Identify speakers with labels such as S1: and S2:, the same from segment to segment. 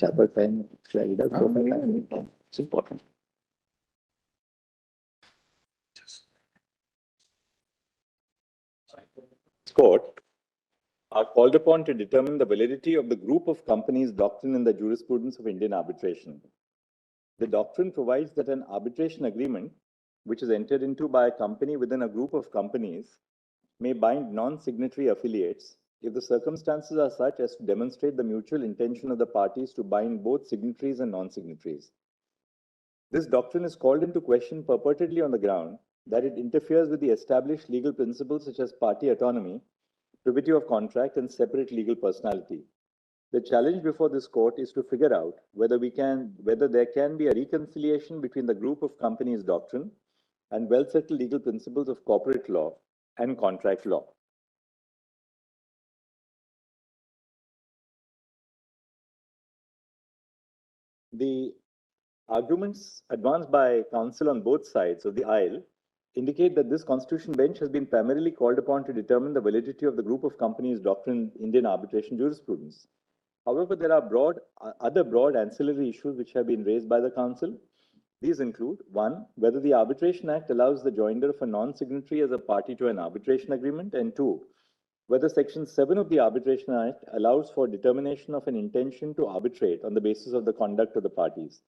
S1: Chapter 10, slide up, it's important.
S2: Court are called upon to determine the validity of the group of companies doctrine in the jurisprudence of Indian arbitration. The doctrine provides that an arbitration agreement, which is entered into by a company within a group of companies, may bind non-signatory affiliates if the circumstances are such as to demonstrate the mutual intention of the parties to bind both signatories and non-signatories. This doctrine is called into question purportedly on the ground that it interferes with the established legal principles such as party autonomy, privity of contract, and separate legal personality. The challenge before this court is to figure out whether there can be a reconciliation between the group of companies doctrine and well-settled legal principles of corporate law and contract law. The arguments advanced by counsel on both sides of the aisle indicate that this constitution bench has been primarily called upon to determine the validity of the group of companies doctrine in Indian arbitration jurisprudence. However, there are other broad ancillary issues which have been raised by the council. These include, 1, whether the Arbitration Act allows the joinder of a non-signatory as a party to an arbitration agreement, and 2, whether Section 7 of the Arbitration Act allows for determination of an intention to arbitrate on the basis of the conduct of the parties.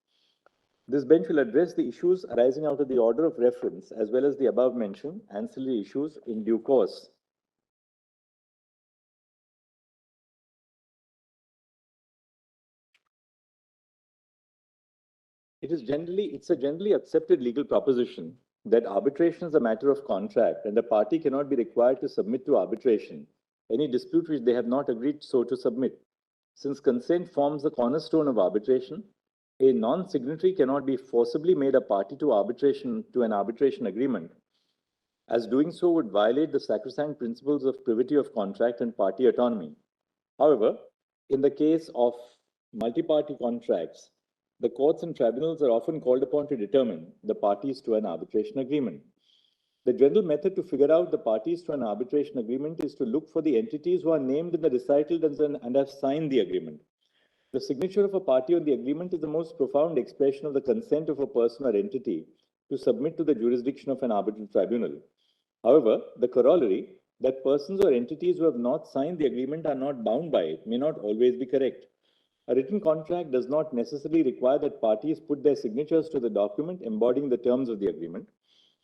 S2: This bench will address the issues arising out of the order of reference as well as the above-mentioned ancillary issues in due course. It's a generally accepted legal proposition that arbitration is a matter of contract and the party cannot be required to submit to arbitration any dispute which they have not agreed so to submit. Since consent forms the cornerstone of arbitration, a non-signatory cannot be forcibly made a party to an arbitration agreement, as doing so would violate the sacrosanct principles of privity of contract and party autonomy. However, in the case of multi-party contracts, the courts and tribunals are often called upon to determine the parties to an arbitration agreement. The general method to figure out the parties to an arbitration agreement is to look for the entities who are named in the recital and have signed the agreement. The signature of a party on the agreement is the most profound expression of the consent of a person or entity to submit to the jurisdiction of an arbitral tribunal. However, the corollary that persons or entities who have not signed the agreement are not bound by it may not always be correct. A written contract does not necessarily require that parties put their signatures to the document embodying the terms of the agreement.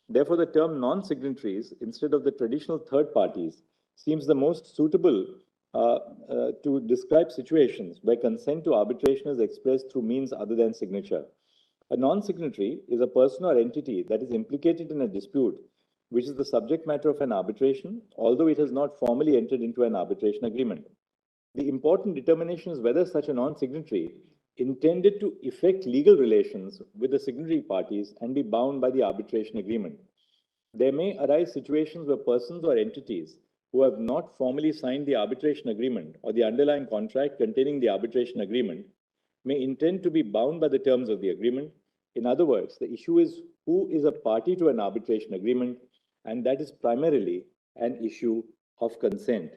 S2: Therefore, the term non-signatories instead of the traditional third parties seems the most suitable to describe situations where consent to arbitration is expressed through means other than signature. A non-signatory is a person or entity that is implicated in a dispute which is the subject matter of an arbitration, although it has not formally entered into an arbitration agreement. The important determination is whether such a non-signatory intended to effect legal relations with the signatory parties and be bound by the arbitration agreement. There may arise situations where persons or entities who have not formally signed the arbitration agreement or the underlying contract containing the arbitration agreement may intend to be bound by the terms of the agreement. In other words, the issue is who is a party to an arbitration agreement, and that is primarily an issue of consent.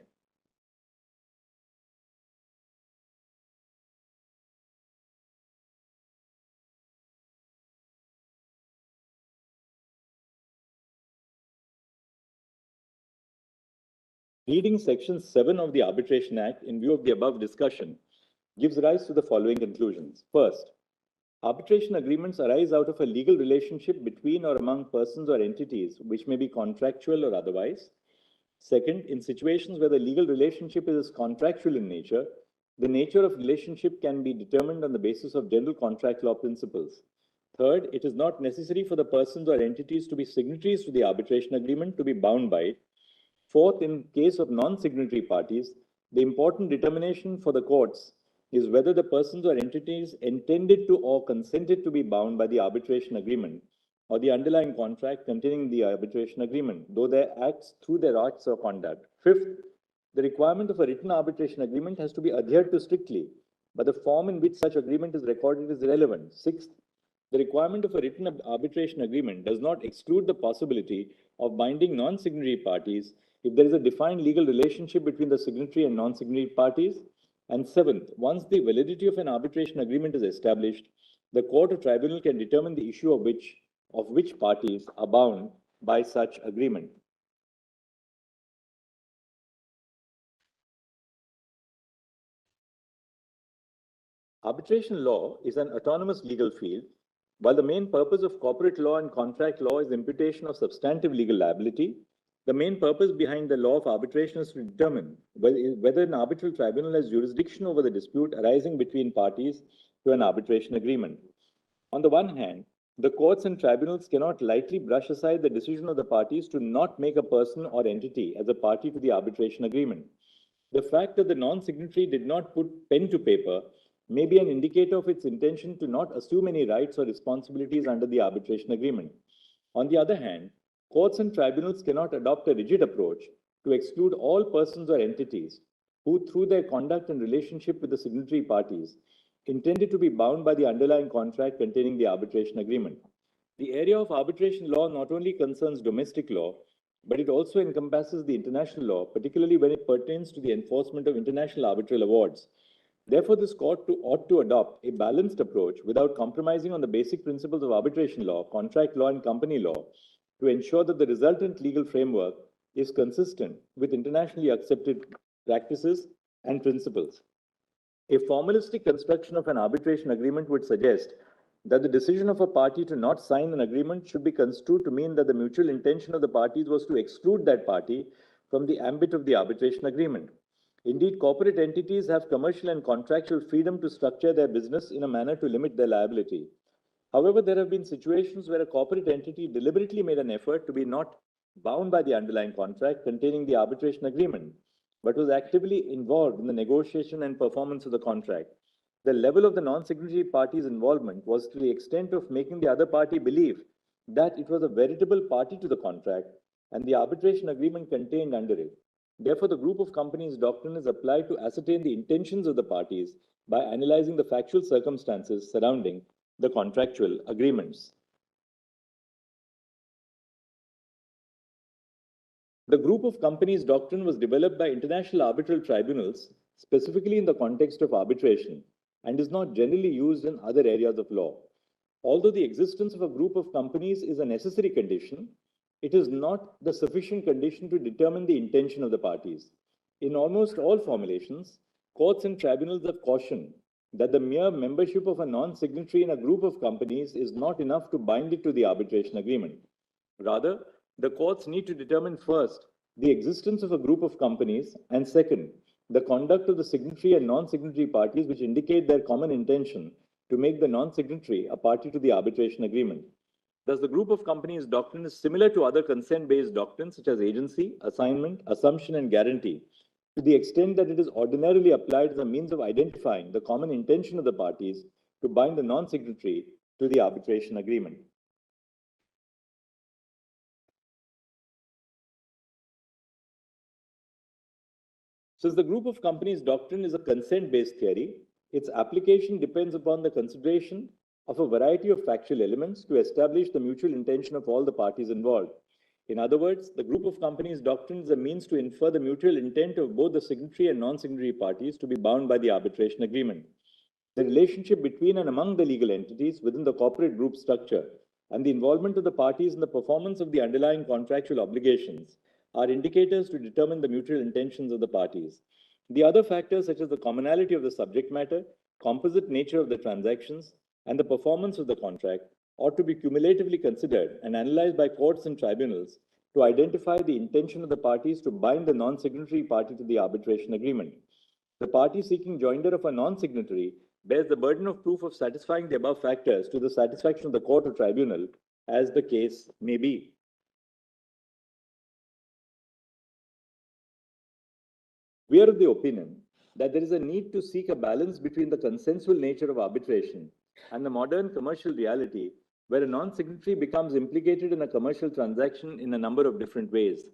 S2: Reading Section 7 of the Arbitration Act in view of the above discussion gives rise to the following conclusions. First, arbitration agreements arise out of a legal relationship between or among persons or entities which may be contractual or otherwise. Second, in situations where the legal relationship is contractual in nature, the nature of relationship can be determined on the basis of general contract law principles. Third, it is not necessary for the persons or entities to be signatories to the arbitration agreement to be bound by it. Fourth, in case of non-signatory parties, the important determination for the courts is whether the persons or entities intended to or consented to be bound by the arbitration agreement or the underlying contract containing the arbitration agreement, through their acts or conduct. Fifth, the requirement of a written arbitration agreement has to be adhered to strictly, but the form in which such agreement is recorded is relevant. Sixth, the requirement of a written arbitration agreement does not exclude the possibility of binding non-signatory parties if there is a defined legal relationship between the signatory and non-signatory parties. And seventh, once the validity of an arbitration agreement is established, the court or tribunal can determine the issue of which parties are bound by such agreement. Arbitration law is an autonomous legal field. While the main purpose of corporate law and contract law is imputation of substantive legal liability, the main purpose behind the law of arbitration is to determine whether an arbitral tribunal has jurisdiction over the dispute arising between parties to an arbitration agreement. On the one hand, the courts and tribunals cannot lightly brush aside the decision of the parties to not make a person or entity as a party to the arbitration agreement. The fact that the non-signatory did not put pen to paper may be an indicator of its intention to not assume any rights or responsibilities under the arbitration agreement. On the other hand, courts and tribunals cannot adopt a rigid approach to exclude all persons or entities who, through their conduct and relationship with the signatory parties, intended to be bound by the underlying contract containing the arbitration agreement. The area of arbitration law not only concerns domestic law, but it also encompasses the international law, particularly when it pertains to the enforcement of international arbitral awards. Therefore, this court ought to adopt a balanced approach without compromising on the basic principles of arbitration law, contract law, and company law to ensure that the resultant legal framework is consistent with internationally accepted practices and principles. A formalistic construction of an arbitration agreement would suggest that the decision of a party to not sign an agreement should be construed to mean that the mutual intention of the parties was to exclude that party from the ambit of the arbitration agreement. Indeed, corporate entities have commercial and contractual freedom to structure their business in a manner to limit their liability. However, there have been situations where a corporate entity deliberately made an effort to be not bound by the underlying contract containing the arbitration agreement, but was actively involved in the negotiation and performance of the contract. The level of the non-signatory party's involvement was to the extent of making the other party believe that it was a veritable party to the contract and the arbitration agreement contained under it. Therefore, the group of companies doctrine is applied to ascertain the intentions of the parties by analyzing the factual circumstances surrounding the contractual agreements. The group of companies doctrine was developed by international arbitral tribunals, specifically in the context of arbitration, and is not generally used in other areas of law. Although the existence of a group of companies is a necessary condition, it is not the sufficient condition to determine the intention of the parties. In almost all formulations, courts and tribunals have cautioned that the mere membership of a non-signatory in a group of companies is not enough to bind it to the arbitration agreement. Rather, the courts need to determine first the existence of a group of companies and second, the conduct of the signatory and non-signatory parties which indicate their common intention to make the non-signatory a party to the arbitration agreement. Thus, the group of companies doctrine is similar to other consent-based doctrines such as agency, assignment, assumption, and guarantee, to the extent that it is ordinarily applied as a means of identifying the common intention of the parties to bind the non-signatory to the arbitration agreement. Since the group of companies doctrine is a consent-based theory, its application depends upon the consideration of a variety of factual elements to establish the mutual intention of all the parties involved. In other words, the group of companies doctrine is a means to infer the mutual intent of both the signatory and non-signatory parties to be bound by the arbitration agreement. The relationship between and among the legal entities within the corporate group structure and the involvement of the parties in the performance of the underlying contractual obligations are indicators to determine the mutual intentions of the parties. The other factors, such as the commonality of the subject matter, composite nature of the transactions, and the performance of the contract, ought to be cumulatively considered and analyzed by courts and tribunals to identify the intention of the parties to bind the non-signatory party to the arbitration agreement. The party seeking joinder of a non-signatory bears the burden of proof of satisfying the above factors to the satisfaction of the court or tribunal, as the case may be. We are of the opinion that there is a need to seek a balance between the consensual nature of arbitration and the modern commercial reality where a non-signatory becomes implicated in a commercial transaction in a number of different ways.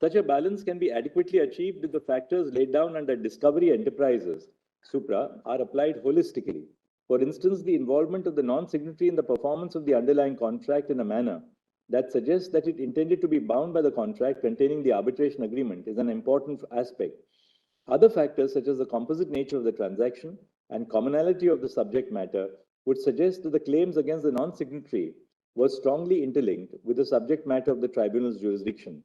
S2: Such a balance can be adequately achieved if the factors laid down under discovery enterprises, supra, are applied holistically. For instance, the involvement of the non-signatory in the performance of the underlying contract in a manner that suggests that it intended to be bound by the contract containing the arbitration agreement is an important aspect. Other factors, such as the composite nature of the transaction and commonality of the subject matter, would suggest that the claims against the non-signatory were strongly interlinked with the subject matter of the tribunal's jurisdiction.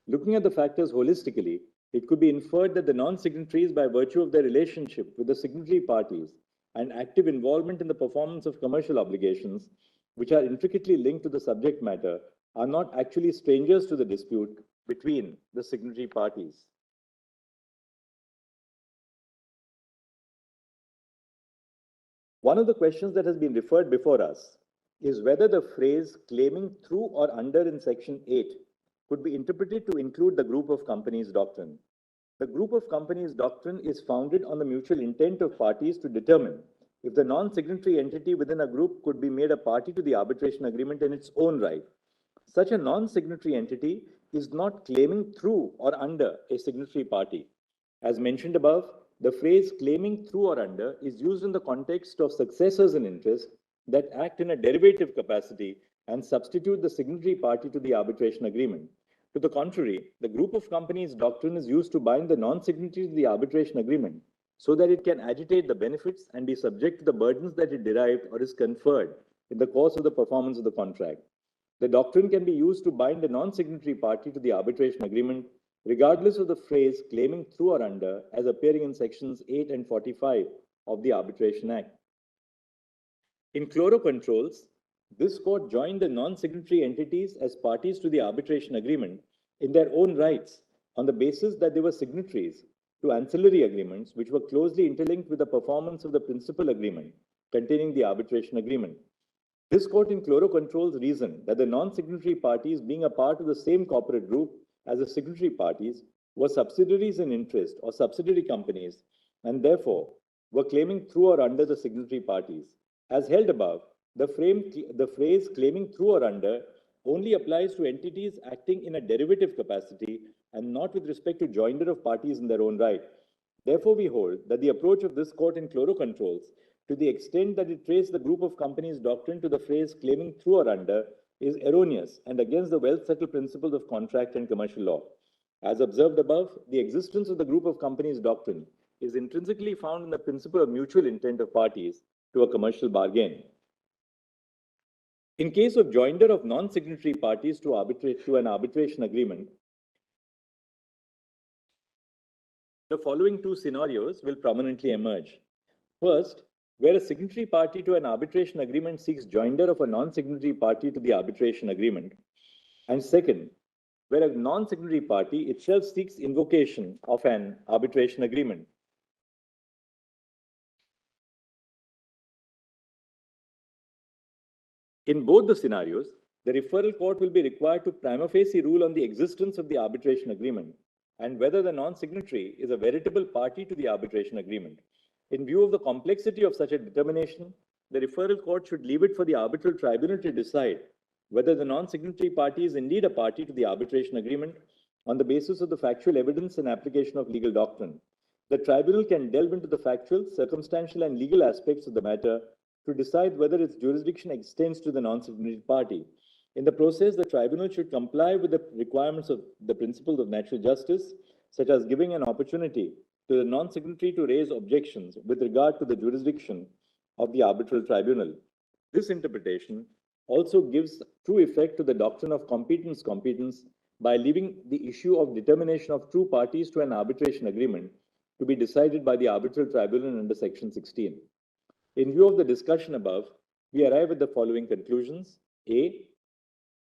S2: Looking at the factors holistically, it could be inferred that the non-signatories, by virtue of their relationship with the signatory parties and active involvement in the performance of commercial obligations, which are intricately linked to the subject matter, are not actually strangers to the dispute between the signatory parties. One of the questions that has been referred before us is whether the phrase claiming through or under in section 8 could be interpreted to include the group of companies doctrine. The group of companies doctrine is founded on the mutual intent of parties to determine if the non-signatory entity within a group could be made a party to the arbitration agreement in its own right. Such a non-signatory entity is not claiming through or under a signatory party. As mentioned above, the phrase claiming through or under is used in the context of successors in interest that act in a derivative capacity and substitute the signatory party to the arbitration agreement. To the contrary, the group of companies doctrine is used to bind the non-signatory to the arbitration agreement so that it can agitate the benefits and be subject to the burdens that it derived or is conferred in the course of the performance of the contract. The doctrine can be used to bind a non-signatory party to the arbitration agreement, regardless of the phrase claiming through or under, as appearing in sections 8 and 45 of the Arbitration Act. In K.R.L controls, this court joined the non-signatory entities as parties to the arbitration agreement in their own rights on the basis that they were signatories to ancillary agreements which were closely interlinked with the performance of the principal agreement containing the arbitration agreement. This court in K.R.L controls reasoned that the non-signatory parties, being a part of the same corporate group as the signatory parties, were subsidiaries in interest or subsidiary companies, and therefore were claiming through or under the signatory parties. As held above, the phrase claiming through or under only applies to entities acting in a derivative capacity and not with respect to joinder of parties in their own right. Therefore, we hold that the approach of this court in K.R.L controls, to the extent that it traced the group of companies doctrine to the phrase claiming through or under, is erroneous and against the well-settled principles of contract and commercial law. As observed above, the existence of the group of companies doctrine is intrinsically found in the principle of mutual intent of parties to a commercial bargain. In case of joinder of non-signatory parties to an arbitration agreement, the following two scenarios will prominently emerge. First, where a signatory party to an arbitration agreement seeks joinder of a non-signatory party to the arbitration agreement. And second, where a non-signatory party itself seeks invocation of an arbitration agreement. In both the scenarios, the referral court will be required to prima facie rule on the existence of the arbitration agreement and whether the non-signatory is a veritable party to the arbitration agreement. In view of the complexity of such a determination, the referral court should leave it for the arbitral tribunal to decide whether the non-signatory party is indeed a party to the arbitration agreement on the basis of the factual evidence and application of legal doctrine. The tribunal can delve into the factual, circumstantial, and legal aspects of the matter to decide whether its jurisdiction extends to the non-signatory party. In the process, the tribunal should comply with the requirements of the principles of natural justice, such as giving an opportunity to the non-signatory to raise objections with regard to the jurisdiction of the arbitral tribunal. This interpretation also gives true effect to the doctrine of competence by leaving the issue of determination of true parties to an arbitration agreement to be decided by the arbitral tribunal under section 16. In view of the discussion above, we arrive at the following conclusions. A,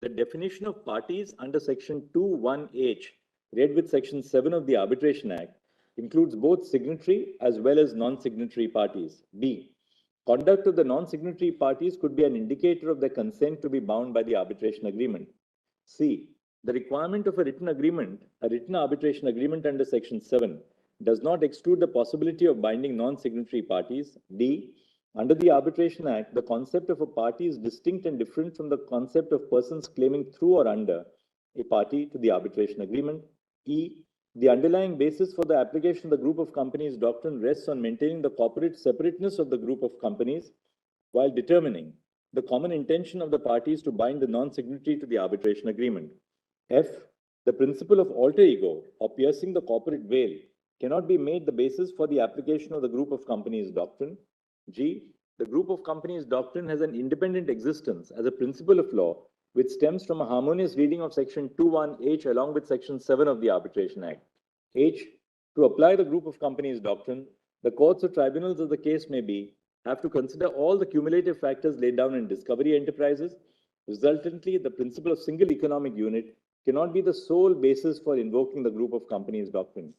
S2: the definition of parties under section 2(1)H, read with section 7 of the Arbitration Act, includes both signatory as well as non-signatory parties. B, conduct of the non-signatory parties could be an indicator of their consent to be bound by the arbitration agreement. C, the requirement of a written arbitration agreement under section 7 does not exclude the possibility of binding non-signatory parties. D, under the Arbitration Act, the concept of a party is distinct and different from the concept of persons claiming through or under a party to the arbitration agreement. E, the underlying basis for the application of the group of companies doctrine rests on maintaining the corporate separateness of the group of companies while determining the common intention of the parties to bind the non-signatory to the arbitration agreement. F, the principle of alter ego or piercing the corporate veil cannot be made the basis for the application of the group of companies doctrine. G, the group of companies doctrine has an independent existence as a principle of law which stems from a harmonious reading of section 2(1)H along with section 7 of the Arbitration Act. H, to apply the group of companies doctrine, the courts or tribunals, as the case may be, have to consider all the cumulative factors laid down in discovery enterprises. Resultantly, the principle of single economic unit cannot be the sole basis for invoking the group of companies doctrine.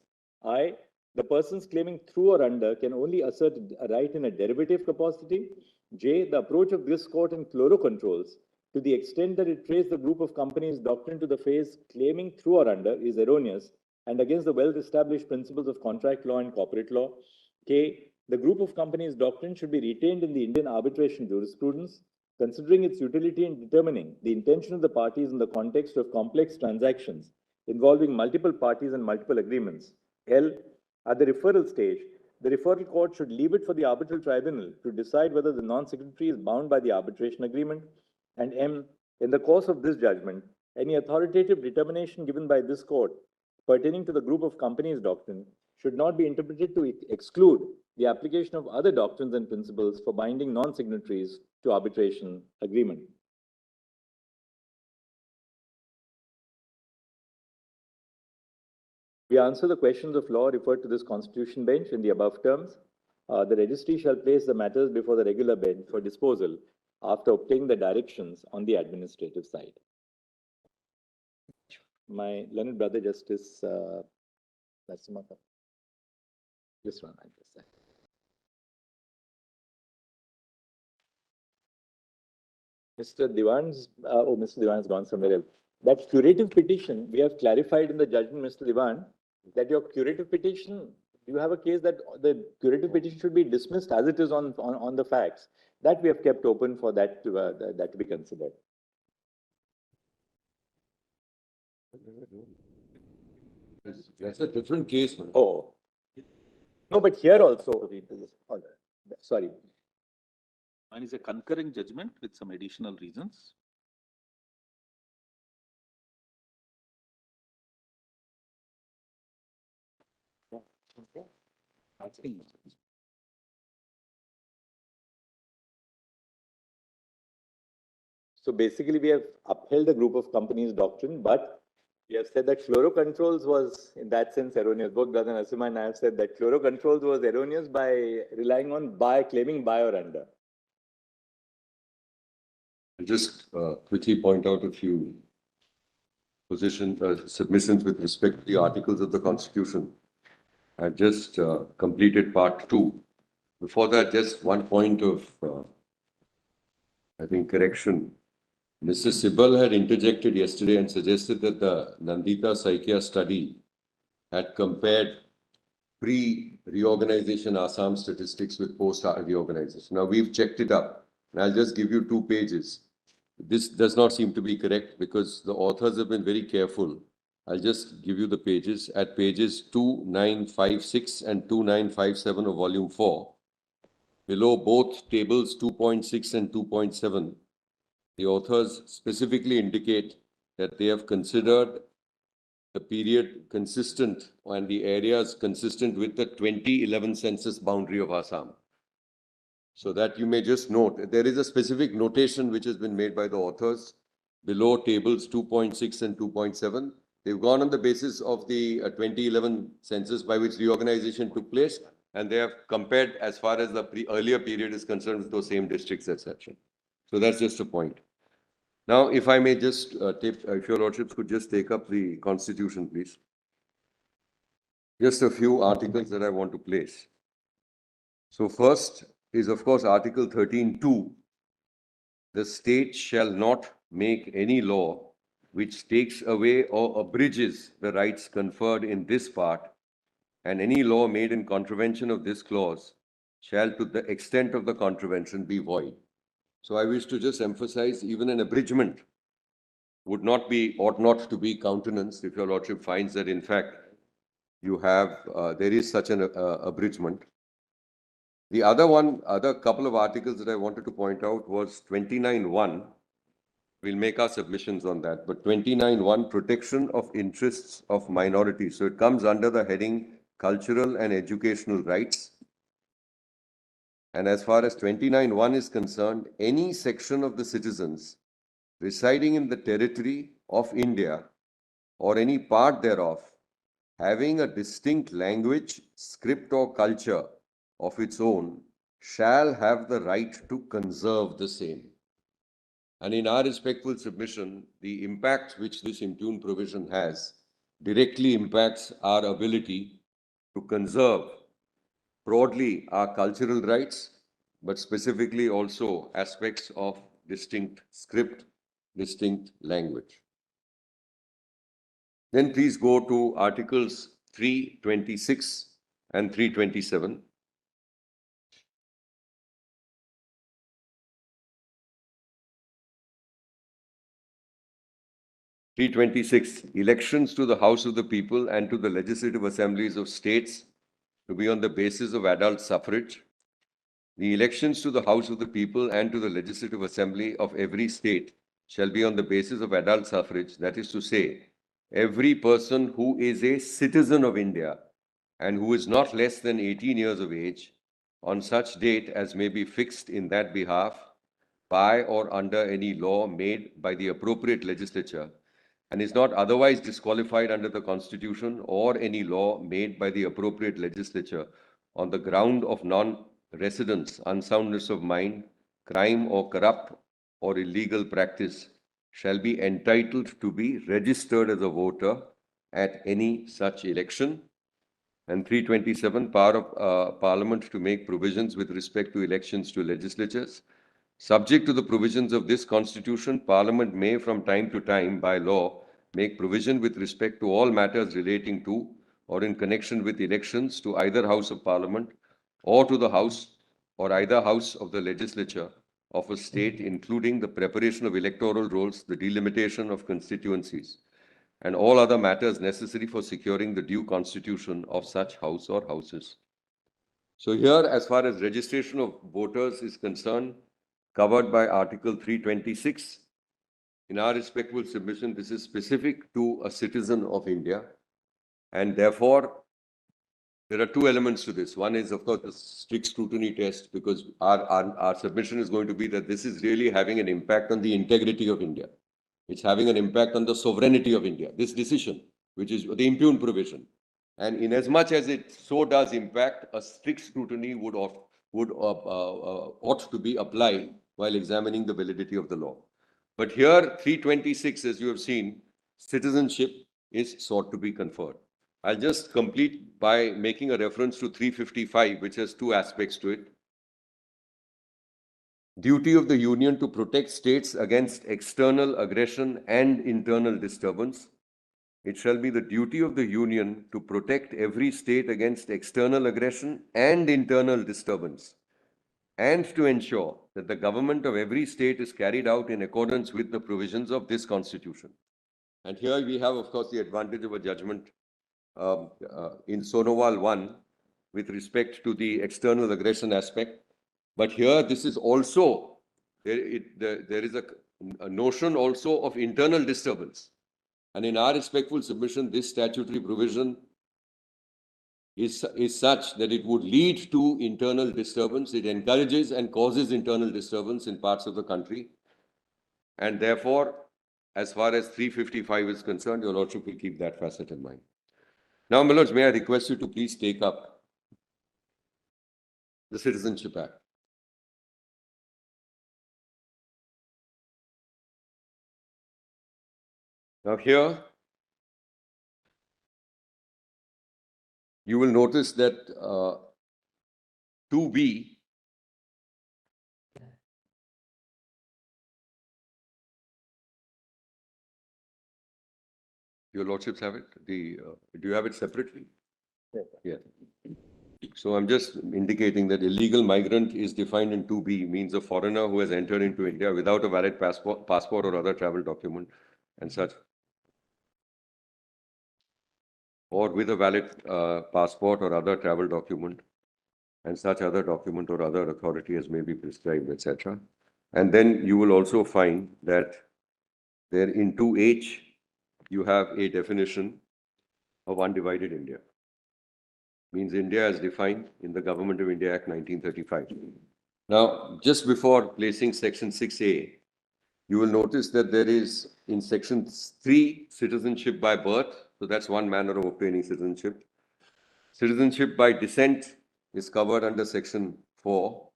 S2: I, the persons claiming through or under can only assert a right in a derivative capacity. J, the approach of this court in K.R.L controls, to the extent that it traces the group of companies doctrine to the phase claiming through or under, is erroneous and against the well-established principles of contract law and corporate law. K, the group of companies doctrine should be retained in the Indian arbitration jurisprudence, considering its utility in determining the intention of the parties in the context of complex transactions involving multiple parties and multiple agreements. L, at the referral stage, the referral court should leave it for the arbitral tribunal to decide whether the non-signatory is bound by the arbitration agreement. And M, in the course of this judgment, any authoritative determination given by this court pertaining to the group of companies doctrine should not be interpreted to exclude the application of other doctrines and principles for binding non-signatories to arbitration agreement. We answer the questions of law referred to this constitution bench in the above terms. The registry shall place the matters before the regular bench for disposal after obtaining the directions on the administrative side. My learned brother Justice Narasimha, this one I just said. Mr. Diwan has gone somewhere else. That curative petition, we have clarified in the judgment, Mr. Diwan, that your curative petition, you have a case that the curative petition should be dismissed as it is on the facts. That we have kept open for that to be considered.
S3: That's a different case. Man.
S2: Oh. No, but here also, sorry.
S4: Mine is a concurring judgment with some additional reasons.
S2: So basically, we have upheld the group of companies doctrine, but we have said that K.R.L controls was, in that sense, erroneous. Both Brother Narasimha and I have said that K.R.L controls was erroneous by relying on claiming by or under.
S3: I'll just quickly point out a few submissions with respect to the articles of the Constitution. I've just completed part 2. Before that, just one point of, I think, correction. Mr. Sibal had interjected yesterday and suggested that the Nandita Saikia study had compared pre-reorganization Assam statistics with post-reorganization. Now, we've checked it up, and I'll just give you 2 pages. This does not seem to be correct because the authors have been very careful. I'll just give you the pages. At pages 2956 and 2957 of volume 4, below both tables 2.6 and 2.7, the authors specifically indicate that they have considered the period consistent and the areas consistent with the 2011 census boundary of Assam. So that you may just note, there is a specific notation which has been made by the authors below tables 2.6 and 2.7. They've gone on the basis of the 2011 census by which reorganization took place, and they have compared as far as the earlier period is concerned with those same districts, etc. So that's just a point. Now, if I may just, if your lordships could just take up the Constitution, please. Just a few articles that I want to place. So first is, of course, Article 13(2). The state shall not make any law which takes away or abridges the rights conferred in this part, and any law made in contravention of this clause shall, to the extent of the contravention, be void. So I wish to just emphasize, even an abridgment would not be, ought not to be countenanced if your lordship finds that, in fact, you have, there is such an abridgment. The other couple of articles that I wanted to point out was 29(1). We'll make our submissions on that. But 29(1), protection of interests of minorities. So it comes under the heading cultural and educational rights. And as far as 29(1) is concerned, any section of the citizens residing in the territory of India or any part thereof having a distinct language, script or culture of its own shall have the right to conserve the same. And in our respectful submission, the impact which this impugned provision has directly impacts our ability to conserve broadly our cultural rights, but specifically also aspects of distinct script, distinct language. Then please go to Articles 326 and 327. 326, elections to the House of the People and to the legislative assemblies of states to be on the basis of adult suffrage. The elections to the House of the People and to the legislative assembly of every state shall be on the basis of adult suffrage. That is to say, every person who is a citizen of India and who is not less than 18 years of age on such date as may be fixed in that behalf by or under any law made by the appropriate legislature and is not otherwise disqualified under the Constitution or any law made by the appropriate legislature on the ground of non-residence, unsoundness of mind, crime or corrupt or illegal practice shall be entitled to be registered as a voter at any such election. And 327, power of Parliament to make provisions with respect to elections to legislatures. Subject to the provisions of this Constitution, Parliament may from time to time, by law, make provision with respect to all matters relating to or in connection with elections to either House of Parliament or to the House or either House of the Legislature of a state, including the preparation of electoral rolls, the delimitation of constituencies, and all other matters necessary for securing the due constitution of such house or houses. So here, as far as registration of voters is concerned, covered by Article 326. In our respectful submission, this is specific to a citizen of India. And therefore, there are two elements to this. One is, of course, the strict scrutiny test, because our submission is going to be that this is really having an impact on the integrity of India. It's having an impact on the sovereignty of India, this decision, which is the impugned provision. And inasmuch as it so does impact, a strict scrutiny ought to be applied while examining the validity of the law. But here, 326, as you have seen, citizenship is sought to be conferred. I'll just complete by making a reference to 355, which has two aspects to it. Duty of the Union to protect states against external aggression and internal disturbance. It shall be the duty of the Union to protect every state against external aggression and internal disturbance, and to ensure that the government of every state is carried out in accordance with the provisions of this Constitution. And here we have, of course, the advantage of a judgment in Sonowal 1 with respect to the external aggression aspect. But here, this is also, there is a notion also of internal disturbance. And in our respectful submission, this statutory provision is such that it would lead to internal disturbance. It encourages and causes internal disturbance in parts of the country. And therefore, as far as 355 is concerned, your Lordship will keep that facet in mind. Now, my Lords, may I request you to please take up the Citizenship Act. Now here, you will notice that 2B your Lordships have it? Do you have it separately? Yeah. So I'm just indicating that illegal migrant is defined in 2B, means a foreigner who has entered into India without a valid passport or other travel document and such, or with a valid passport or other travel document and such other document or other authority as may be prescribed, etc. And then you will also find that there in 2H, you have a definition of undivided India. means India as defined in the Government of India Act 1935. Now, just before placing section 6A, you will notice that there is in section 3 citizenship by birth. So that's one manner of obtaining citizenship. Citizenship by descent is covered under section 4.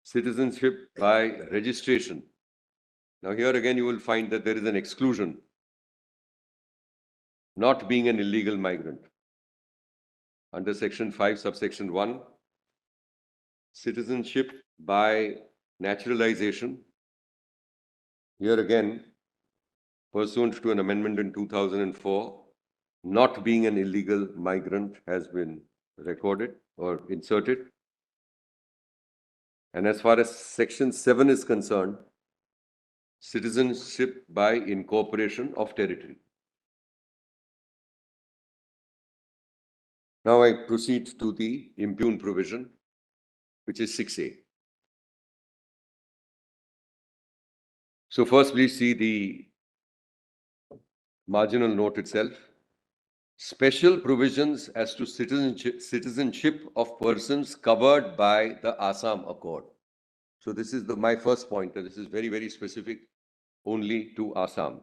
S3: Citizenship by registration. Now here again you will find that there is an exclusion. Not being an illegal migrant. Under section 5 subsection 1. Citizenship by naturalization. Here again, pursuant to an amendment in 2004, not being an illegal migrant has been recorded or inserted. And as far as section 7 is concerned, citizenship by incorporation of territory. Now I proceed to the impugn provision, which is 6A. So first, please see the marginal note itself. Special provisions as to citizenship of persons covered by the Assam Accord. So this is my first point, and this is very, very specific only to Assam.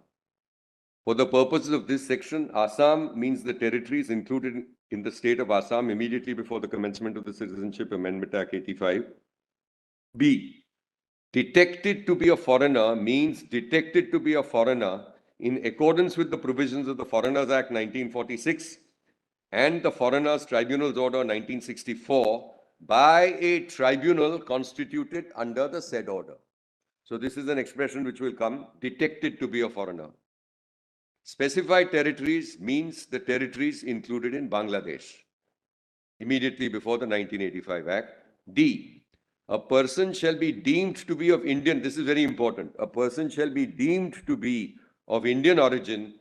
S3: For the purposes of this section, Assam means the territories included in the state of Assam immediately before the commencement of the Citizenship Amendment Act 85. B. Detected to be a foreigner means detected to be a foreigner in accordance with the provisions of the Foreigners Act 1946 and the Foreigners Tribunals Order 1964 by a tribunal constituted under the said order. So this is an expression which will come, detected to be a foreigner. Specified territories means the territories included in Bangladesh immediately before the 1985 Act. D. A person shall be deemed to be of Indian, this is very important, a person shall be deemed to be of Indian origin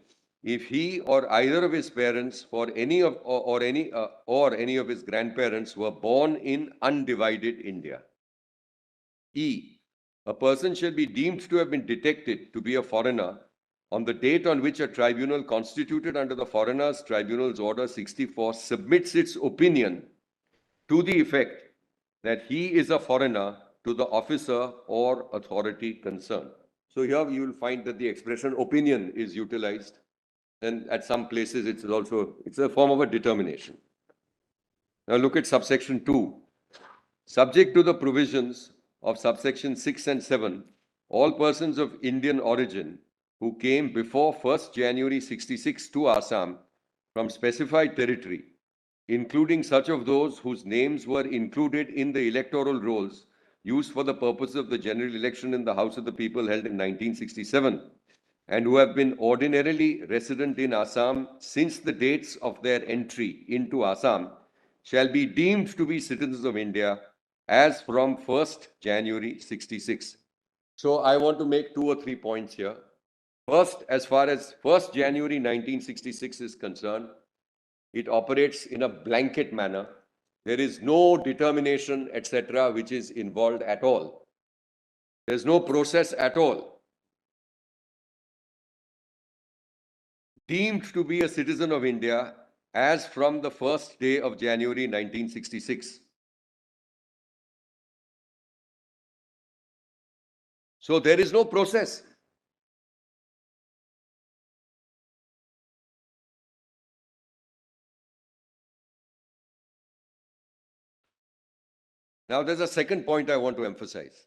S3: if he or either of his parents or any of his grandparents were born in undivided India. E. A person shall be deemed to have been detected to be a foreigner on the date on which a tribunal constituted under the Foreigners Tribunals Order 64 submits its opinion to the effect that he is a foreigner to the officer or authority concerned. So here you will find that the expression opinion is utilized, and at some places it's a form of a determination. Now look at subsection 2. Subject to the provisions of subsection 6 and 7, all persons of Indian origin who came before 1st January 66 to Assam from specified territory, including such of those whose names were included in the electoral rolls used for the purpose of the general election in the House of the People held in 1967, and who have been ordinarily resident in Assam since the dates of their entry into Assam, shall be deemed to be citizens of India as from 1st January 66. So I want to make 2 or 3 points here. First, as far as 1st January 1966 is concerned, it operates in a blanket manner. There is no determination, etc., which is involved at all. There's no process at all. Deemed to be a citizen of India as from the first day of January 1966. So there is no process. Now there's a second point I want to emphasize.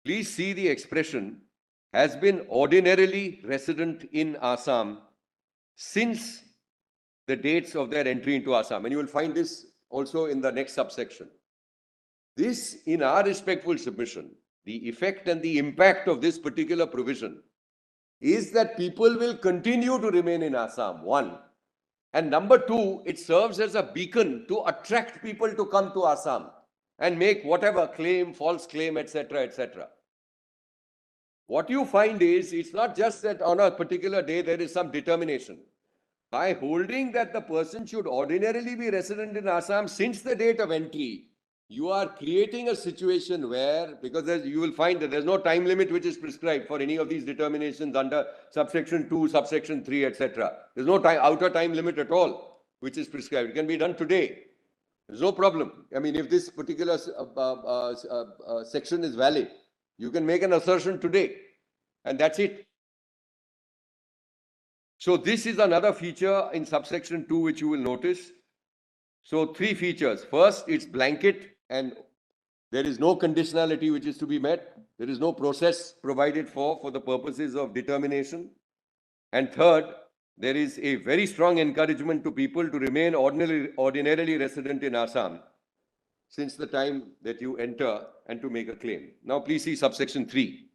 S3: Please see the expression has been ordinarily resident in Assam since the dates of their entry into Assam. And you will find this also in the next subsection. This, in our respectful submission, the effect and the impact of this particular provision is that people will continue to remain in Assam, one. And number two, it serves as a beacon to attract people to come to Assam and make whatever claim, false claim, etc., etc. What you find is, it's not just that on a particular day there is some determination. By holding that the person should ordinarily be resident in Assam since the date of entry, you are creating a situation where, because you will find that there's no time limit which is prescribed for any of these determinations under subsection 2, subsection 3, etc. There's no outer time limit at all. which is prescribed. It can be done today. There's no problem. I mean, if this particular section is valid, you can make an assertion today, and that's it. So this is another feature in subsection 2 which you will notice. So 3 features. First, it's blanket and there is no conditionality which is to be met. There is no process provided for the purposes of determination. And third, there is a very strong encouragement to people to remain ordinarily resident in Assam since the time that you enter and to make a claim. Now please see subsection 3.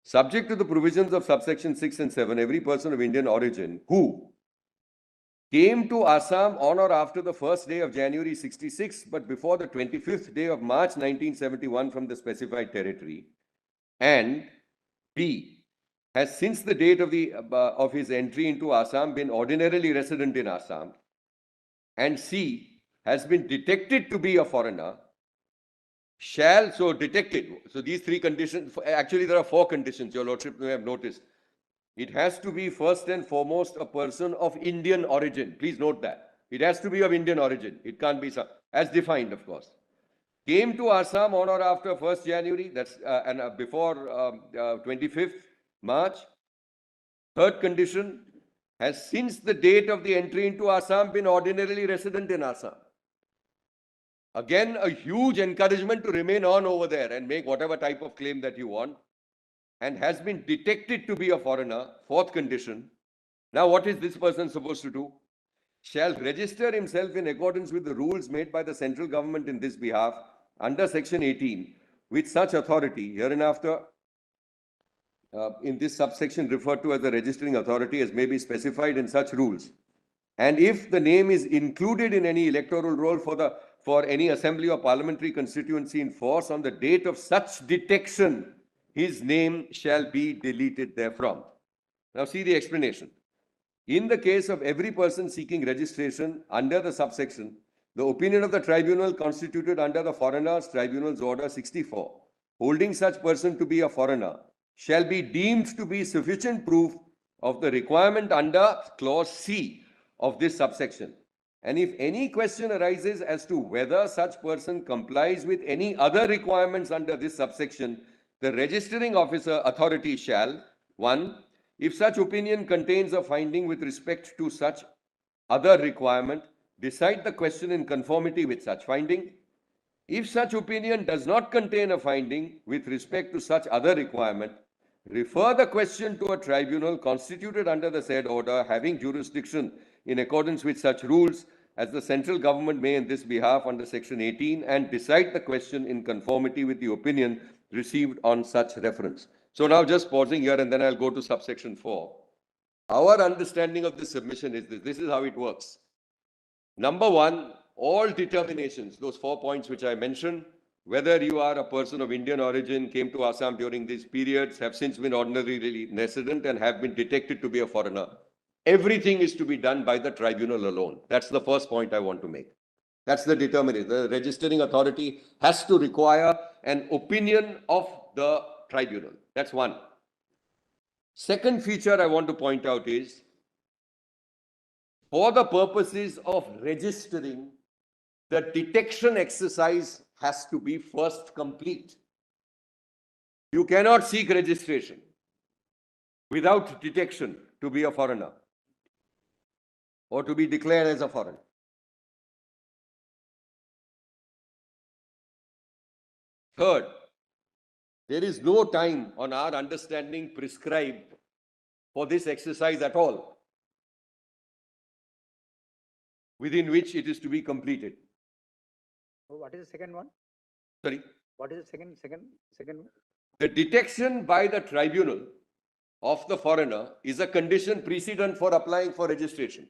S3: Subject to the provisions of subsection 6 and 7, every person of Indian origin who came to Assam on or after the first day of January 66, but before the 25th day of March 1971 from the specified territory, and B, has since the date of his entry into Assam been ordinarily resident in Assam, and C, has been detected to be a foreigner, shall, so detected, so these 3 conditions, actually there are 4 conditions, your lordship may have noticed. It has to be first and foremost a person of Indian origin. Please note that. It has to be of Indian origin. It can't be, as defined, of course. Came to Assam on or after 1st January, that's before 25th March. Third condition, has since the date of the entry into Assam been ordinarily resident in Assam. Again, a huge encouragement to remain on over there and make whatever type of claim that you want, and has been detected to be a foreigner. Fourth condition. Now, what is this person supposed to do? Shall register himself in accordance with the rules made by the central government in this behalf under section 18 with such authority, hereinafter in this subsection referred to as the registering authority, as may be specified in such rules. And if the name is included in any electoral roll for any assembly or parliamentary constituency in force on the date of such detection, his name shall be deleted therefrom. Now see the explanation. In the case of every person seeking registration under the subsection, the opinion of the tribunal constituted under the Foreigners Tribunals Order 64, holding such person to be a foreigner, shall be deemed to be sufficient proof of the requirement under clause C of this subsection. And if any question arises as to whether such person complies with any other requirements under this subsection, the registering officer authority shall, 1, if such opinion contains a finding with respect to such other requirement, decide the question in conformity with such finding. If such opinion does not contain a finding with respect to such other requirement, refer the question to a tribunal constituted under the said order having jurisdiction in accordance with such rules as the central government may in this behalf under section 18, and decide the question in conformity with the opinion received on such reference. So now just pausing here and then I'll go to subsection 4. Our understanding of this submission is this. This is how it works. Number 1, all determinations, those 4 points which I mentioned, whether you are a person of Indian origin, came to Assam during these periods, have since been ordinarily resident and have been detected to be a foreigner. Everything is to be done by the tribunal alone. That's the first point I want to make. That's the determination. The registering authority has to require an opinion of the tribunal. That's one. Second feature I want to point out is, for the purposes of registering, the detection exercise has to be first complete. You cannot seek registration without detection to be a foreigner or to be declared as a foreigner. Third, there is no time on our understanding prescribed for this exercise at all, within which it is to be completed.
S1: What is the second one?
S3: Sorry?
S1: What is the second one?
S3: The detection by the tribunal of the foreigner is a condition precedent for applying for registration.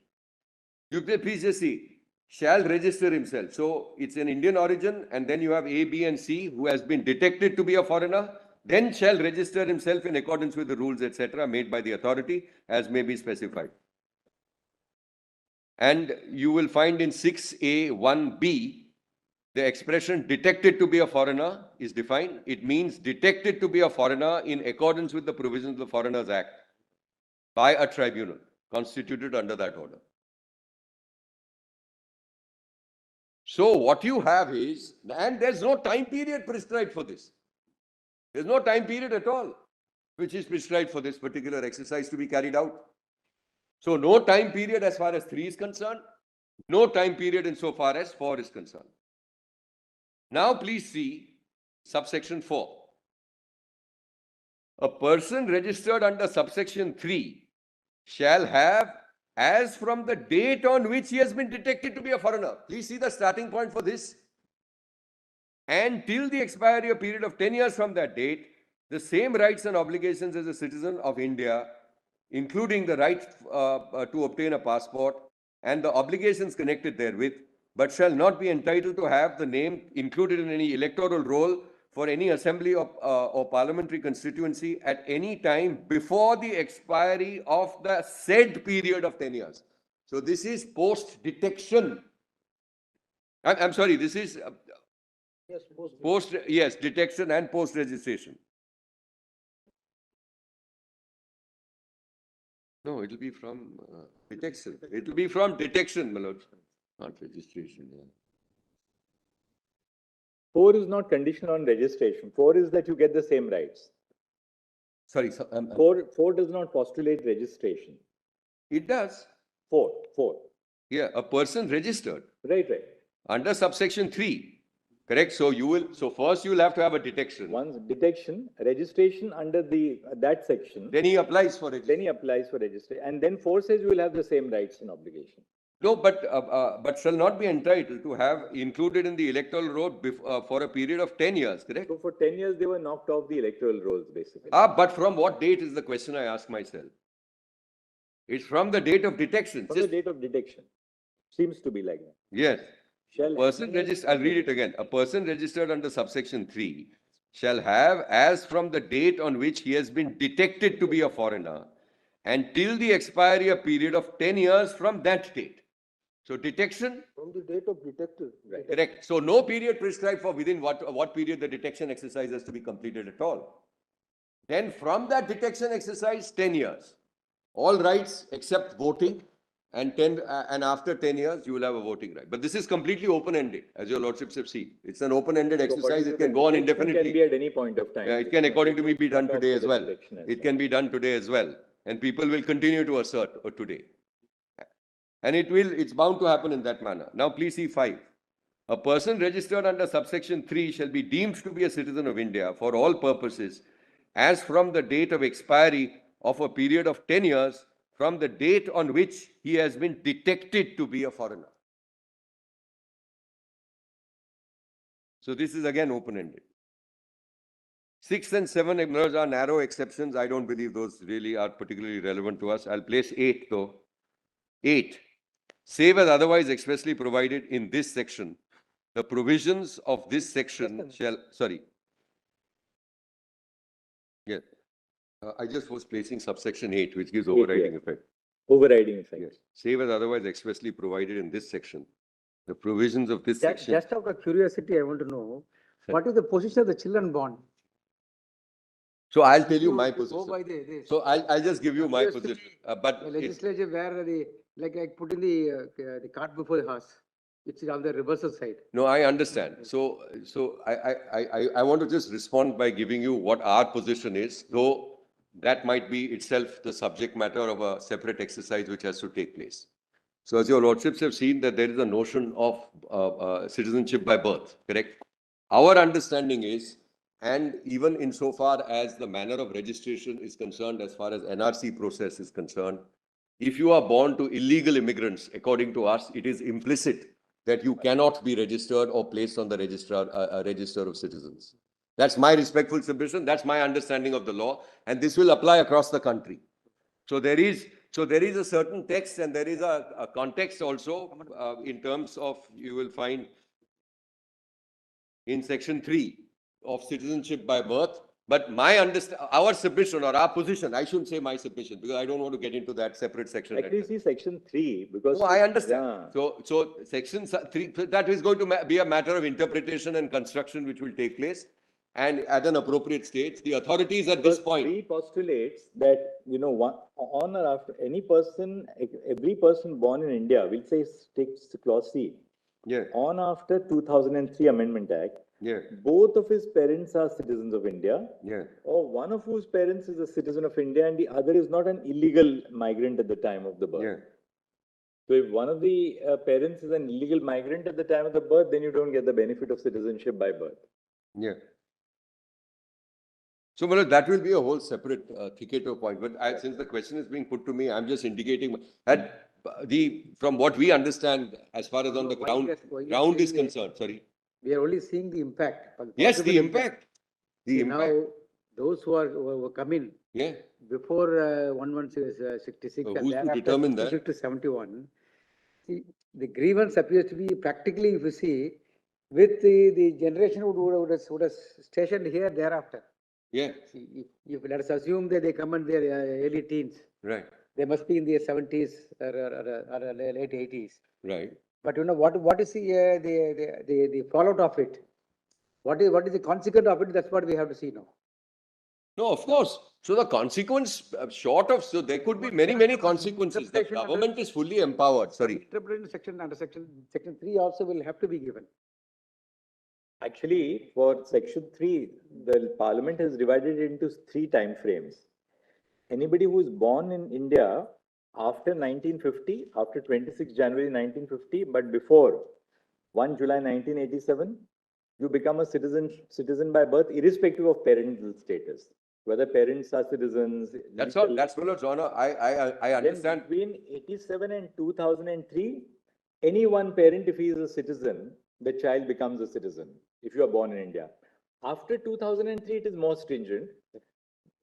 S3: You please just see, shall register himself. So it's an Indian origin, and then you have A, B, and C who has been detected to be a foreigner, then shall register himself in accordance with the rules, etc., made by the authority as may be specified. And you will find in 6A1B, the expression detected to be a foreigner is defined. It means detected to be a foreigner in accordance with the provisions of the Foreigners Act by a tribunal constituted under that order. So what you have is, and there's no time period prescribed for this. There's no time period at all, which is prescribed for this particular exercise to be carried out. So no time period as far as 3 is concerned, no time period insofar as 4 is concerned. Now please see subsection 4. A person registered under subsection 3 shall have, as from the date on which he has been detected to be a foreigner. Please see the starting point for this. And till the expiry of period of 10 years from that date, the same rights and obligations as a citizen of India, including the right to obtain a passport and the obligations connected therewith, but shall not be entitled to have the name included in any electoral roll for any assembly or parliamentary constituency at any time before the expiry of the said period of 10 years. So this is post-detection. I'm sorry, this is yes, detection and post-registration. No, it will be from detection. It will be from detection, my lord, not registration. Yeah.
S2: 4 is not conditional on registration. 4 is that you get the same rights.
S3: Sorry,
S2: 4 does not postulate registration.
S3: it does.
S2: 4.
S3: Yeah, a person registered
S2: Right.
S3: under subsection 3. Correct. So first you will have to have a detection.
S2: Once detection, registration under that section.
S3: Then he applies for registration.
S2: Then he applies for registration, and then 4 says you will have the same rights and obligation.
S3: No, but shall not be entitled to have included in the electoral roll for a period of 10 years. Correct.
S2: So for 10 years they were knocked off the electoral rolls basically.
S3: But from what date is the question I ask myself? It's from the date of detection.
S2: From the date of detection. Seems to be like that.
S3: Yes. I'll read it again. A person registered under subsection 3 shall have, as from the date on which he has been detected to be a foreigner, and till the expiry of period of 10 years from that date. So detection?
S1: From the date of detected.
S2: Right.
S3: Correct. So no period prescribed for within what period the detection exercise has to be completed at all. Then from that detection exercise, 10 years. All rights except voting, and after 10 years, you will have a voting right. But this is completely open-ended, as your lordships have seen. It's an open-ended exercise. It can go on indefinitely.
S2: It can be at any point of time.
S3: Yeah, it can, according to me, be done today as well. It can be done today as well. And people will continue to assert today. And it's bound to happen in that manner. Now, please see 5. A person registered under subsection 3 shall be deemed to be a citizen of India for all purposes, as from the date of expiry of a period of 10 years from the date on which he has been detected to be a foreigner. So this is again open-ended. 6 and 7 are narrow exceptions. I don't believe those really are particularly relevant to us. I'll place 8 though. 8. Save as otherwise expressly provided in this section, the provisions of this section shall, sorry. Yeah. I just was placing subsection 8, which gives overriding effect.
S2: Overriding effect.
S3: Yes. Save as otherwise expressly provided in this section, the provisions of this section.
S5: Just out of curiosity, I want to know, what is the position of the children born?
S3: So I'll tell you my
S5: Go
S3: position.
S5: by this.
S3: So I'll just give you my
S5: Used to
S3: position.
S5: be
S3: But
S5: The legislature where like putting the cart before the horse, it's on the reversal side.
S3: no, I understand. So I want to just respond by giving you what our position is, though that might be itself the subject matter of a separate exercise which has to take place. So as your lordships have seen that there is a notion of citizenship by birth, correct? Our understanding is, and even insofar as the manner of registration is concerned, as far as NRC process is concerned, if you are born to illegal immigrants, according to us, it is implicit that you cannot be registered or placed on the register of citizens. That's my respectful submission. That's my understanding of the law, and this will apply across the country. So there is a certain text, and there is a context also in terms of, you will find in section 3 of citizenship by birth. But our submission or our position, I shouldn't say my submission because I don't want to get into that separate section.
S2: Actually, see section 3 because.
S3: No, I understand.
S2: Yeah.
S3: So section 3, that is going to be a matter of interpretation and construction which will take place. And at an appropriate stage, the authorities at this point.
S2: 3 postulates that, on or after every person born in India, we'll say takes clause C,
S3: Yeah,
S2: on after 2003 Amendment Act,
S3: yeah,
S2: both of his parents are citizens of India,
S3: yeah.
S2: or one of whose parents is a citizen of India and the other is not an illegal migrant at the time of the birth.
S3: Yeah.
S2: So if one of the parents is an illegal migrant at the time of the birth, then you don't get the benefit of citizenship by birth.
S3: Yeah. So, Manoj, that will be a whole separate thicket of point. But since the question is being put to me, I'm just indicating that from what we understand, as far as on the
S5: Why
S3: ground
S5: you're
S3: is
S5: saying
S3: concerned. Sorry.
S5: We are only seeing the impact.
S3: Yes,
S5: possible
S3: the impact. The
S5: See,
S3: impact.
S5: now, those who come in
S3: Yeah.
S5: before 1166
S3: So
S5: and
S3: who's to
S5: thereafter
S3: determine that?
S5: 66 to 71, see, the grievance appears to be practically, if you see, with the generation would have stationed here thereafter.
S3: Yeah.
S5: See, if let us assume that they come in their early teens,
S3: Right.
S5: they must be in their 70s or late 80s.
S3: Right.
S5: But what is the fallout of it? What is the consequence of it? That's what we have to see now.
S3: No, of course. So the consequence, short of, so there could be many consequences. The
S5: Interpretation under-
S3: government is fully empowered. Sorry.
S5: Interpretation section 3 also will have to be given.
S2: Actually, for Section 3, the Parliament has divided it into three time frames. Anybody who is born in India after 1950, after 26 January 1950, but before 1 July 1987, you become a citizen by birth, irrespective of parental status. Whether parents are citizens.
S3: That's all. That's Manoj, Honor. I understand.
S2: Then between 87 and 2003, any one parent, if he is a citizen, the child becomes a citizen, if you are born in India. After 2003, it is more stringent.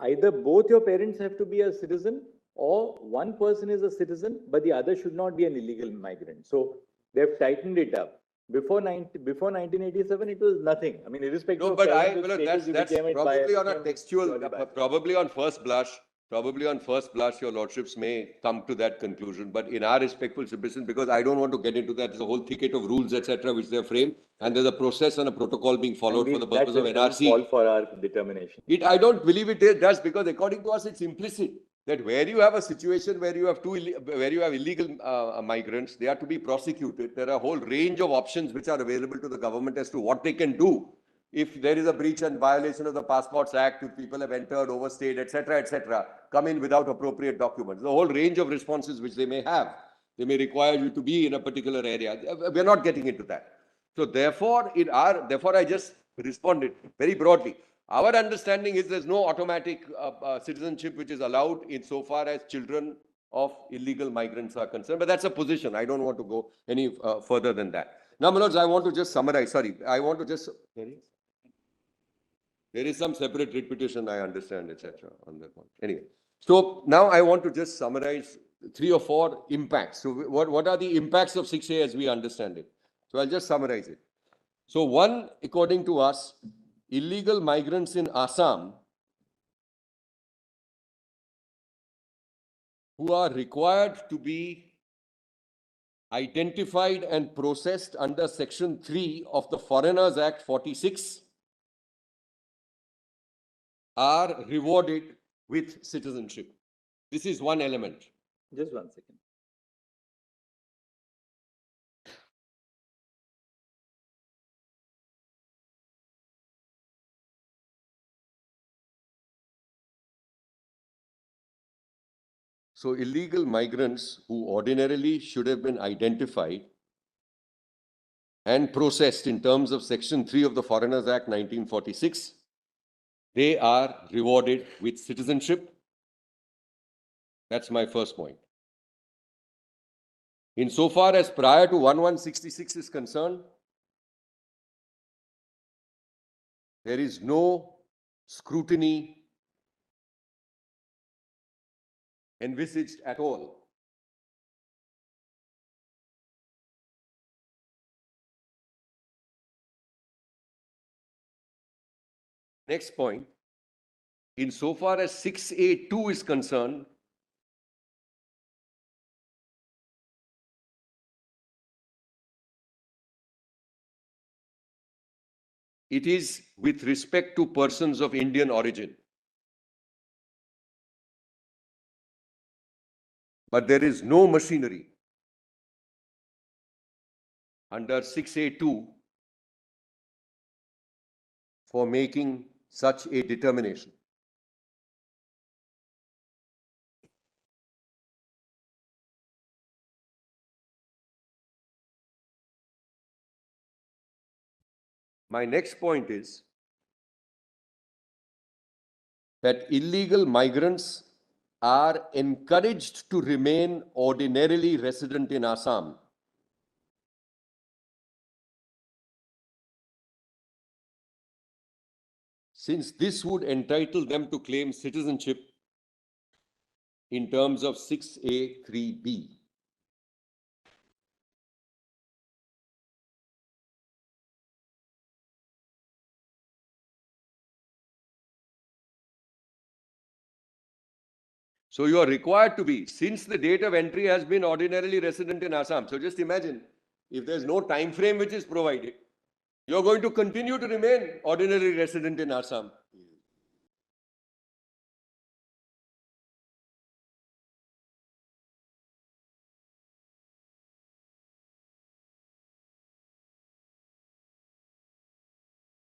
S2: Either both your parents have to be a citizen, or one person is a citizen, but the other should not be an illegal migrant. So they've tightened it up. Before 1987, it was nothing. I mean, irrespective
S3: No,
S2: of
S3: but
S2: parental
S3: Manoj,
S2: status, you
S3: that's
S2: became it by-
S3: probably on a
S2: became
S3: textual,
S2: purely by-
S3: probably on first blush, your lordships may come to that conclusion. But in our respectful submission, because I don't want to get into that, there's a whole thicket of rules, etc., which they're framed, and there's a process and a protocol being followed for the
S2: that
S3: purpose of
S2: just doesn't
S3: NRC.
S2: fall for our determination.
S3: I don't believe it does, because according to us, it's implicit that where you have a situation where you have illegal migrants, they are to be prosecuted. There are a whole range of options which are available to the government as to what they can do if there is a breach and violation of the Passports Act, if people have entered, overstayed, etc., come in without appropriate documents. The whole range of responses which they may have. They may require you to be in a particular area. We're not getting into that. So therefore, I just responded very broadly. Our understanding is there's no automatic citizenship which is allowed insofar as children of illegal migrants are concerned. But that's a position. I don't want to go any further than that. Now, Manoj, I want to just summarize. Sorry, I want to just. There is some separate writ petition, I understand, etc. on that one. Anyway, so now I want to just summarize 3 or 4 impacts. So what are the impacts of 6A as we understand it? So I'll just summarize it. So one, according to us, illegal migrants in Assam who are required to be identified and processed under Section 3 of the Foreigners Act 46 are rewarded with citizenship. This is one element.
S2: Just 1 second.
S3: So illegal migrants who ordinarily should have been identified and processed in terms of Section 3 of the Foreigners Act 1946, they are rewarded with citizenship. That's my first point. Insofar as prior to 1166 is concerned, there is no scrutiny envisaged at all. Next point, insofar as 6A2 is concerned, it is with respect to persons of Indian origin. But there is no machinery under 6A2 for making such a determination. My next point is that illegal migrants are encouraged to remain ordinarily resident in Assam. Since this would entitle them to claim citizenship in terms of 6A3B. So you are required to be, since the date of entry has been ordinarily resident in Assam. So just imagine, if there's no time frame which is provided, you're going to continue to remain ordinarily resident in Assam.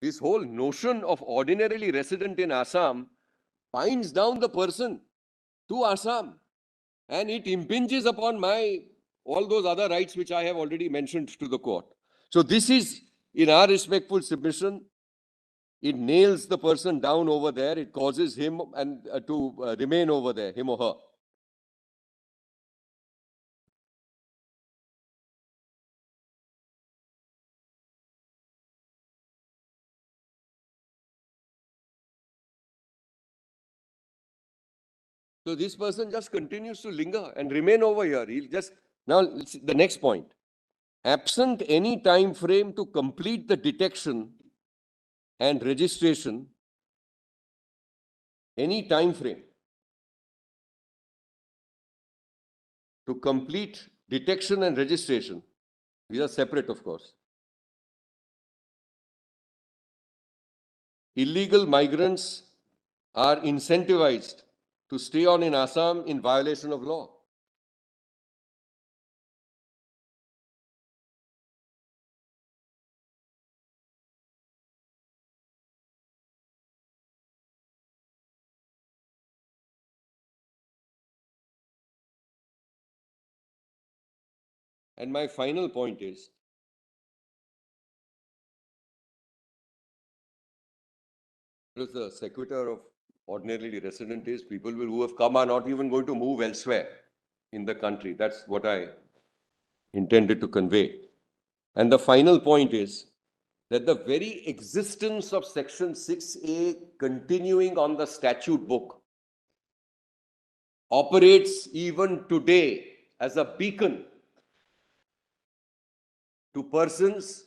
S3: This whole notion of ordinarily resident in Assam binds down the person to Assam, and it impinges upon all those other rights which I have already mentioned to the court. So this is, in our respectful submission, it nails the person down over there. It causes him to remain over there, him or her. So this person just continues to linger and remain over here. He'll just, now the next point. Absent any time frame to complete the detection and registration, any time frame to complete detection and registration, these are separate, of course. Illegal migrants are incentivized to stay on in Assam in violation of law. And my final point is, because the sequitur of ordinarily resident is people who have come are not even going to move elsewhere in the country. That's what I intended to convey. And the final point is that the very existence of Section 6A continuing on the statute book operates even today as a beacon to persons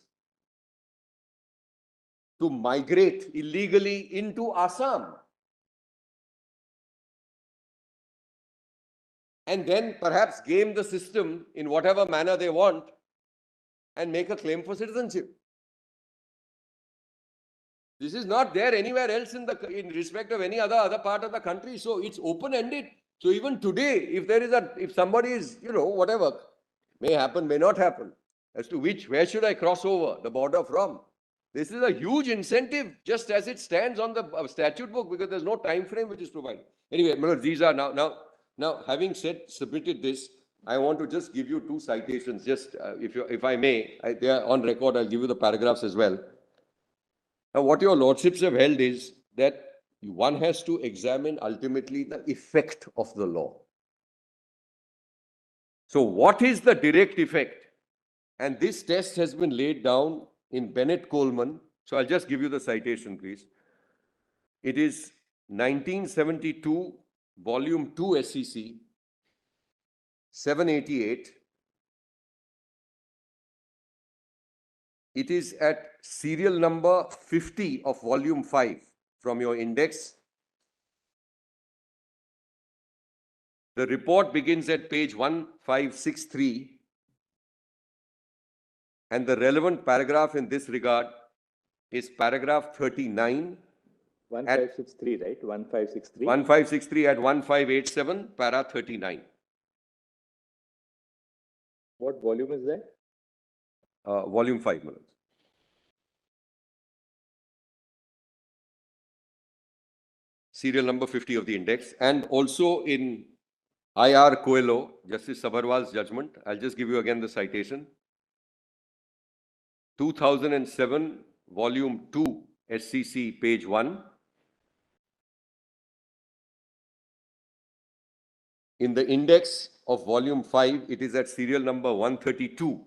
S3: to migrate illegally into Assam. And then perhaps game the system in whatever manner they want and make a claim for citizenship. This is not there anywhere else in respect of any other part of the country. So it's open-ended. So even today, if somebody is, whatever, may happen, may not happen, as to where should I cross over the border from? This is a huge incentive, just as it stands on the statute book, because there's no time frame which is provided. Anyway, these are now having submitted this, I want to just give you two citations, just if I may. They are on record. I'll give you the paragraphs as well. Now, what your lordships have held is that one has to examine ultimately the effect of the law. So what is the direct effect? And this test has been laid down in Bennett Coleman. So I'll just give you the citation, please. It is 1972, volume 2 SEC, 788. It is at serial number 50 of volume 5 from your index. The report begins at page 1563, and the relevant paragraph in this regard is paragraph 39.
S2: 1563, right? 1563.
S3: 1563 at 1587, para 39.
S2: What volume is that?
S3: volume 5. Manoj. Serial number 50 of the index, and also in K.R.L, Justice Sabharwal's judgment. I'll just give you again the citation. 2007, volume 2, SCC, page 1. In the index of volume 5, it is at serial number 132.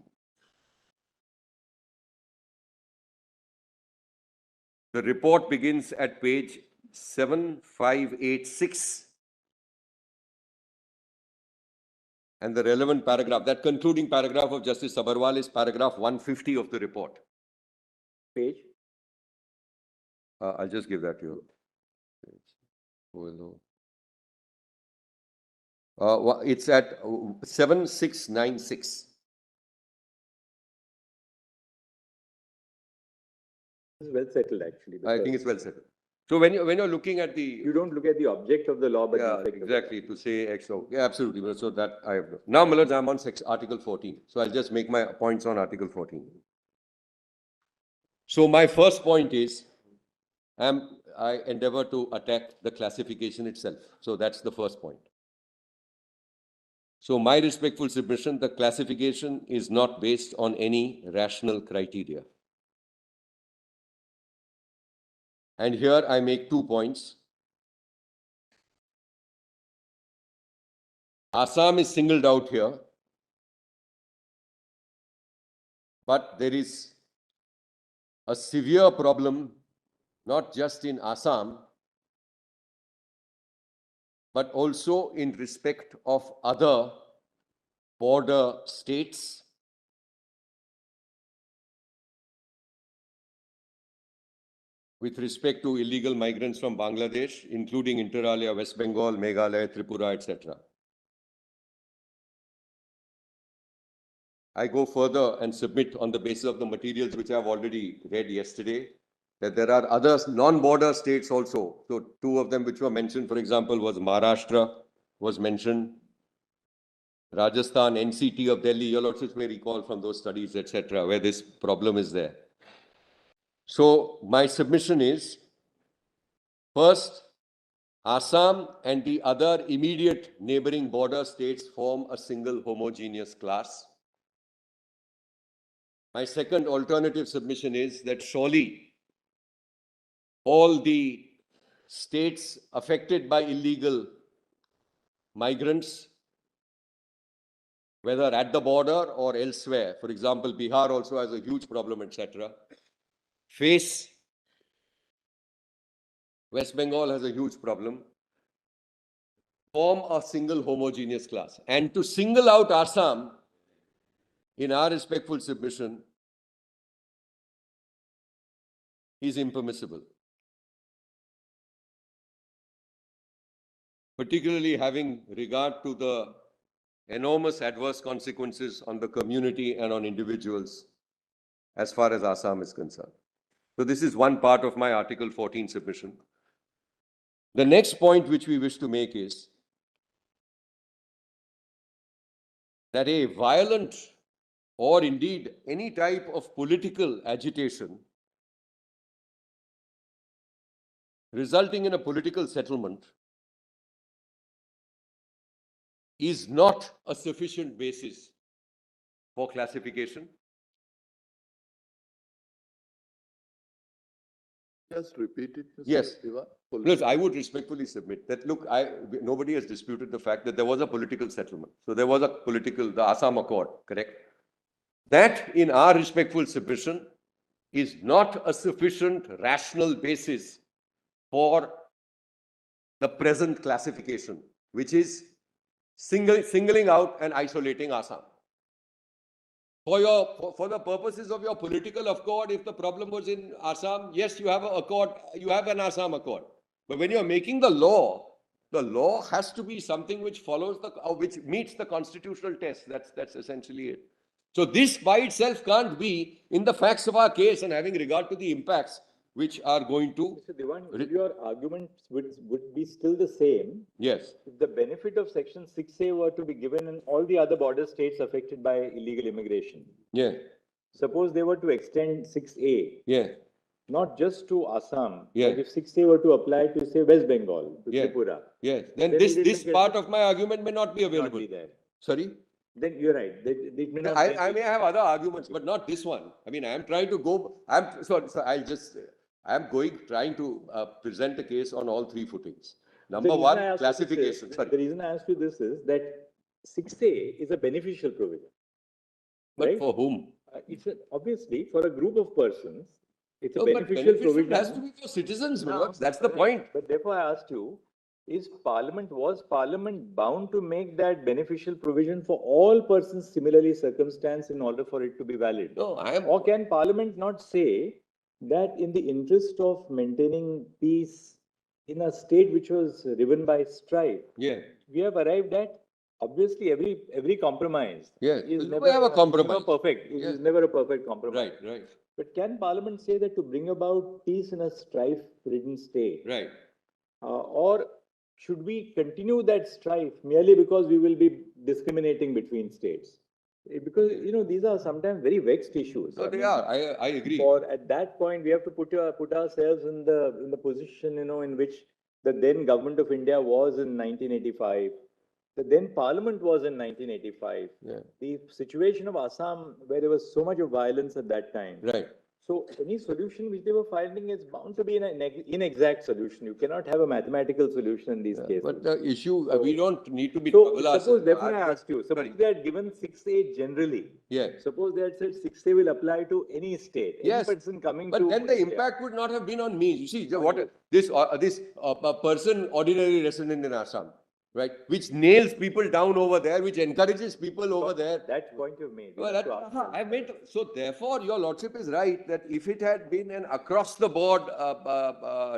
S3: The report begins at page 7586. And the relevant paragraph, that concluding paragraph of Justice Sabharwal is paragraph 150 of the report.
S2: Page?
S3: I'll just give that to you. It's at 7696.
S2: It's well settled, actually.
S3: I think it's well settled. So when you're looking at the,
S2: You don't look at the object of the law, but the
S3: yeah,
S2: effect of
S3: exactly, to say X, so, yeah, absolutely. So that I have. Now, Malaj, I'm on Article 14. So I'll just make my points on Article 14. So my first point is, I endeavor to attack the classification itself. So that's the first point. So my respectful submission, the classification is not based on any rational criteria. And here I make 2 points. Assam is singled out here, but there is a severe problem, not just in Assam, but also in respect of other border states with respect to illegal migrants from Bangladesh, including inter alia, West Bengal, Meghalaya, Tripura, etc. I go further and submit on the basis of the materials which I have already read yesterday, that there are other non-border states also. So 2 of them which were mentioned, for example, was Maharashtra was mentioned, Rajasthan, NCT of Delhi, you also may recall from those studies, etc., where this problem is there. So my submission is, first, Assam and the other immediate neighboring border states form a single homogeneous class. My second alternative submission is that surely all the states affected by illegal migrants, whether at the border or elsewhere, for example, Bihar also has a huge problem, etc., face, West Bengal has a huge problem, form a single homogeneous class. And to single out Assam, in our respectful submission, is impermissible. Particularly having regard to the enormous adverse consequences on the community and on individuals as far as Assam is concerned. So this is one part of my Article 14 submission. The next point which we wish to make is that a violent or indeed any type of political agitation resulting in a political settlement is not a sufficient basis for classification.
S1: Just repeat it, Mr.
S3: Yes.
S1: Siva.
S3: Plus, I would respectfully submit that, look, nobody has disputed the fact that there was a political settlement. So there was a the Assam Accord, correct? That, in our respectful submission, is not a sufficient rational basis for the present classification, which is singling out and isolating Assam. For the purposes of your political accord, if the problem was in Assam, yes, you have an accord, you have an Assam Accord. But when you're making the law has to be something which follows which meets the constitutional test. That's essentially it. So this by itself can't be, in the facts of our case and having regard to the impacts which are going to.
S2: Mr. Devan, your arguments would be still the same.
S3: Yes.
S2: If the benefit of Section 6A were to be given in all the other border states affected by illegal immigration.
S3: Yeah.
S2: suppose they were to extend 6A,
S3: Yeah,
S2: not just to Assam,
S3: Yeah.
S2: but if 6A were to apply to, say, West Bengal, to
S3: Yeah.
S2: Tripura,
S3: yes. Then
S2: Then
S3: this,
S2: it
S3: this
S2: will get-
S3: part of my argument may not be
S2: not
S3: available.
S2: be there.
S3: Sorry?
S2: Then you're right. It may not
S3: I may have other arguments, but not this one. I mean, I am trying to go, trying to present a case on all three footings. Number
S2: The reason
S3: one,
S2: I asked you this is-
S3: classification.
S2: The
S3: Sorry.
S2: reason I asked you this is that 6A is a beneficial provision.
S3: But
S2: right?
S3: for whom?
S2: Obviously, for a group of persons, it's a
S3: No, but
S2: beneficial
S3: beneficial
S2: provision.
S3: has to be for citizens,
S2: No,
S3: Manoj. That's the
S2: right.
S3: point.
S2: But therefore, I asked you, was Parliament bound to make that beneficial provision for all persons similarly circumstanced in order for it to be valid?
S3: No, I am.
S2: Or can Parliament not say that in the interest of maintaining peace in a state which was riven by strife,
S3: Yeah.
S2: we have arrived at, obviously, every compromise
S3: Yeah.
S2: is
S3: We
S2: never
S3: have a compromise.
S2: never perfect. It
S3: Yeah.
S2: is never a perfect compromise.
S3: Right.
S2: But can Parliament say that to bring about peace in a strife-ridden state,
S3: Right.
S2: or should we continue that strife merely because we will be discriminating between states? Because these are sometimes very vexed issues.
S3: No,
S2: I
S3: they
S2: mean,
S3: are. I agree.
S2: Or at that point, we have to put ourselves in the position in which the then government of India was in 1985. The then Parliament was in 1985.
S3: Yeah.
S2: The situation of Assam, where there was so much of violence at that time.
S3: Right.
S2: So any solution which they were finding is bound to be an inexact solution. You cannot have a mathematical solution in these cases.
S3: But the issue, we don't need to be
S2: So
S3: trouble
S2: suppose,
S3: ourselves.
S2: definitely I asked you, suppose
S3: Sorry.
S2: they had given 6A generally.
S3: Yeah.
S2: Suppose they had said 6A will apply to any state, any
S3: Yes,
S2: person coming
S3: but
S2: to
S3: then the
S2: India.
S3: impact would not have been on me. You see, this person, ordinary resident in Assam, right, which nails people down over there, which encourages people over there.
S2: That point you've made.
S3: Well, I meant, so therefore, your lordship is right that if it had been an across the board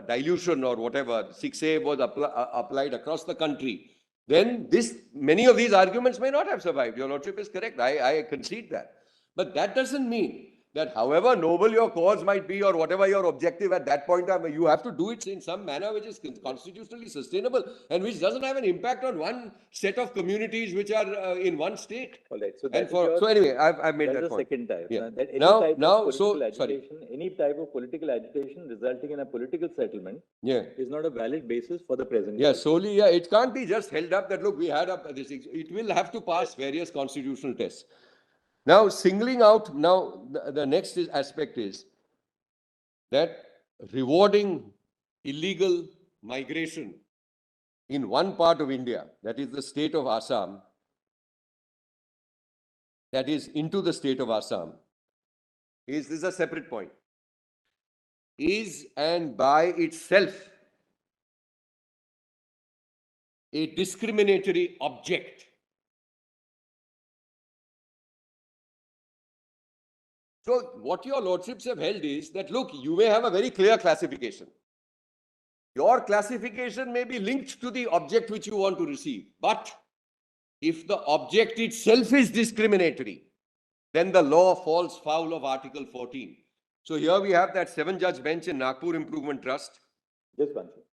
S3: dilution or whatever, 6A was applied across the country, then many of these arguments may not have survived. Your lordship is correct. I concede that. But that doesn't mean that however noble your cause might be or whatever your objective at that point, you have to do it in some manner which is constitutionally sustainable and which doesn't have an impact on one set of communities which are in one state.
S2: All right. So,
S3: And so anyway, I've made that
S2: that's the
S3: point.
S2: second type.
S3: Yeah.
S2: That any
S3: Now-
S2: type
S3: now,
S2: of
S3: so-
S2: political
S3: sorry.
S2: agitation, any type of political agitation resulting in a political settlement
S3: Yeah.
S2: is not a valid basis for the present.
S3: Yeah, solely, yeah, it can't be just held up that, look, we had this, it will have to pass various constitutional tests. Now, singling out, the next aspect is that rewarding illegal migration in one part of India, that is the state of Assam, that is into the state of Assam, this is a separate point, is and by itself a discriminatory object. So what your lordships have held is that, look, you may have a very clear classification. Your classification may be linked to the object which you want to receive. But if the object itself is discriminatory, then the law falls foul of Article 14. So here we have that 7-judge bench in Nagpur Improvement Trust.
S2: Just one thing.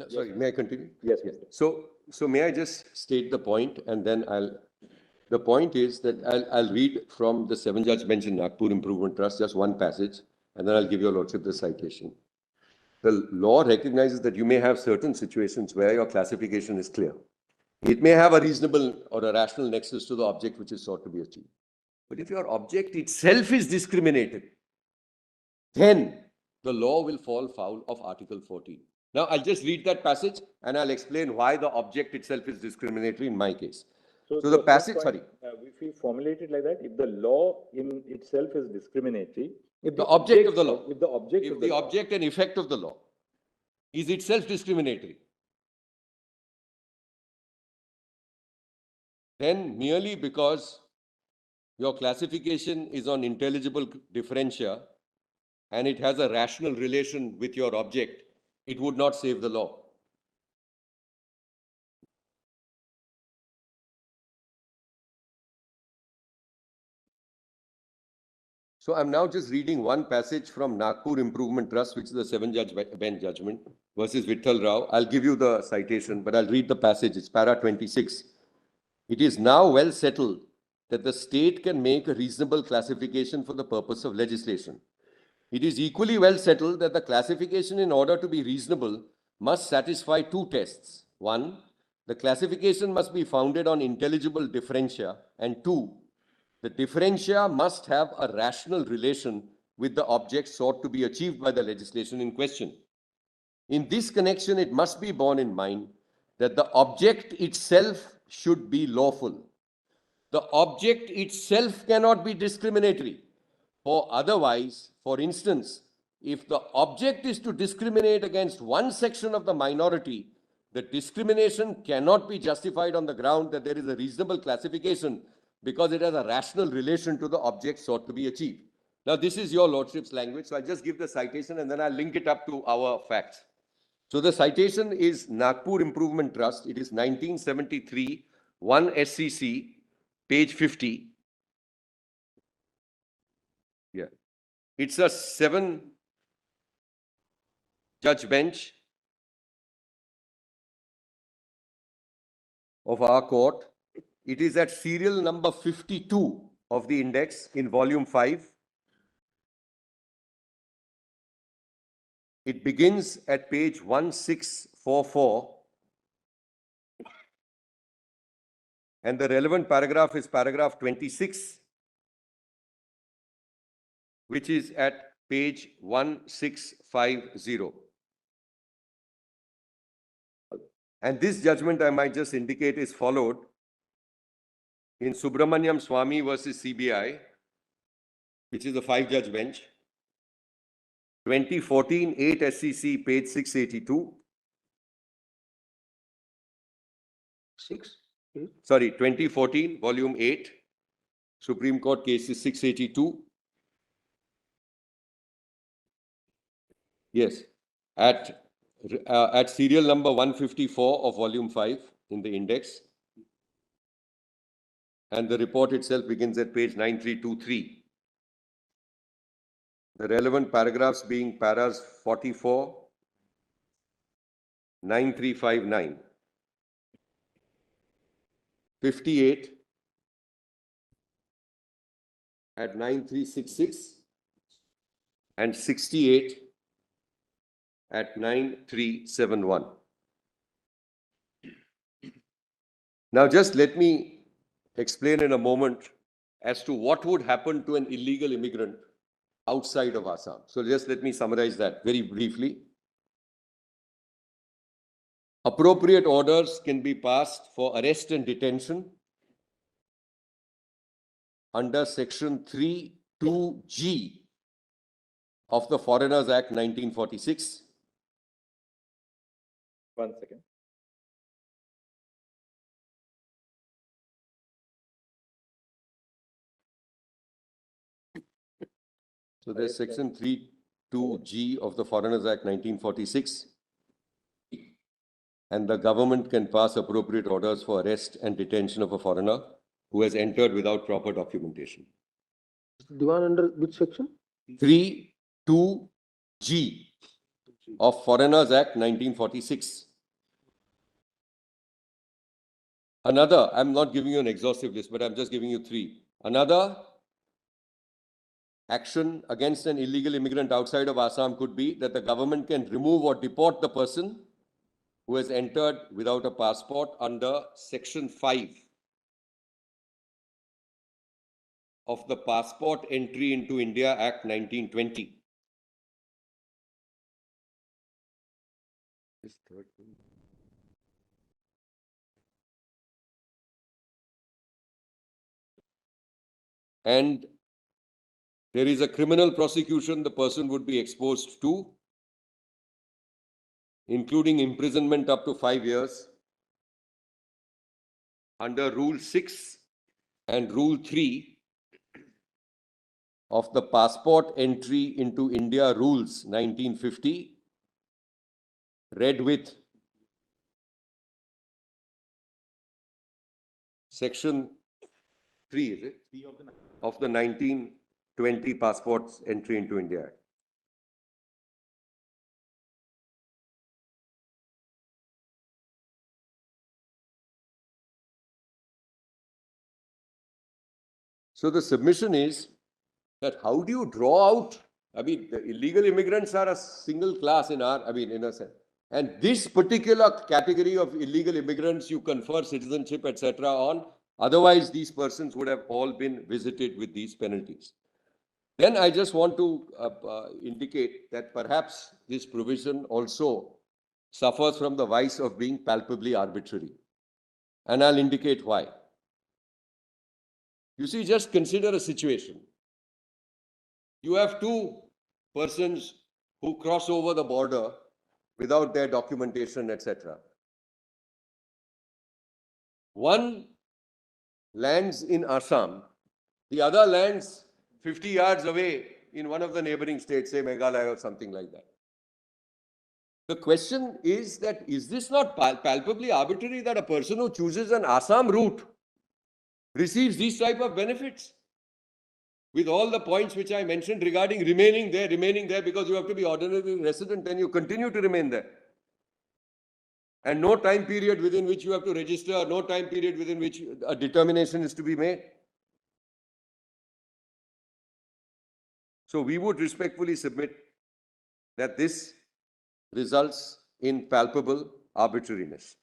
S3: Sorry, may I continue?
S2: Yes, Mr.
S3: So may I just state the point and then the point is that I'll read from the 7-judge bench in Nagpur Improvement Trust, just one passage, and then I'll give your lordship the citation. The law recognizes that you may have certain situations where your classification is clear. It may have a reasonable or a rational nexus to the object which is sought to be achieved. But if your object itself is discriminated, then the law will fall foul of Article 14. Now, I'll just read that passage and I'll explain why the object itself is discriminatory in my case. So the passage, sorry.
S2: If we formulate it like that, if the law in itself is discriminatory, if
S3: The object of the law,
S2: if the object
S3: if
S2: of
S3: the
S2: the law,
S3: object and effect of the law is itself discriminatory, then merely because your classification is on intelligible differentia and it has a rational relation with your object, it would not save the law. So I'm now just reading one passage from Nagpur Improvement Trust, which is a 7-judge bench judgment versus Vittal Rao. I'll give you the citation, but I'll read the passage. It's para 26. It is now well settled that the state can make a reasonable classification for the purpose of legislation. It is equally well settled that the classification, in order to be reasonable, must satisfy two tests. One, the classification must be founded on intelligible differentia, and two, the differentia must have a rational relation with the object sought to be achieved by the legislation in question. In this connection, it must be borne in mind that the object itself should be lawful. The object itself cannot be discriminatory. For otherwise, for instance, if the object is to discriminate against one section of the minority, the discrimination cannot be justified on the ground that there is a reasonable classification because it has a rational relation to the object sought to be achieved. Now, this is your lordship's language, so I'll just give the citation and then I'll link it up to our facts. So the citation is Nagpur Improvement Trust. It is 1973, 1 SCC, page 50. Yeah. It's a 7-judge bench of our court. It is at serial number 52 of the index in volume 5. It begins at page 1644. And the relevant paragraph is paragraph 26, which is at page 1650. And this judgment, I might just indicate, is followed in Subramaniam Swamy versus CBI, which is a 5-judge bench, 2014, 8 SCC, page 682. 2014, volume 8, Supreme Court cases 682. Yes, at serial number 154 of volume 5 in the index. And the report itself begins at page 9323. The relevant paragraphs being paras 44, 9359, 58 at 9366, and 68 at 9371. Now, just let me explain in a moment as to what would happen to an illegal immigrant outside of Assam. So just let me summarize that very briefly. Appropriate orders can be passed for arrest and detention under section 3(2)(g) of the Foreigners Act 1946.
S2: one second.
S3: So there's section 3(2)(g) of the Foreigners Act 1946. And the government can pass appropriate orders for arrest and detention of a foreigner who has entered without proper documentation.
S1: Diwan under which section?
S3: 3(2)(g) of Foreigners Act 1946. Another, I'm not giving you an exhaustive list, but I'm just giving you 3. Another, action against an illegal immigrant outside of Assam could be that the government can remove or deport the person who has entered without a passport under Section 5 of the Passport Entry into India Act 1920. And there is a criminal prosecution the person would be exposed to, including imprisonment up to 5 years under Rule 6 and Rule 3 of the Passport Entry into India Rules 1950, read with Section 3, is it? Of the 1920 Passports Entry into India Act. So the submission is that how do you draw out, I mean, the illegal immigrants are a single class in our, I mean, in a sense. And this particular category of illegal immigrants, you confer citizenship, etc. on. Otherwise, these persons would have all been visited with these penalties. Then I just want to indicate that perhaps this provision also suffers from the vice of being palpably arbitrary. And I'll indicate why. You see, just consider a situation. You have two persons who cross over the border without their documentation, etc. One lands in Assam, the other lands 50 yards away in one of the neighboring states, say Meghalaya or something like that. The question is that, is this not palpably arbitrary that a person who chooses an Assam route receives these type of benefits? With all the points which I mentioned regarding remaining there because you have to be ordinary resident and you continue to remain there. And no time period within which you have to register, no time period within which a determination is to be made. So we would respectfully submit that this results in palpable arbitrariness.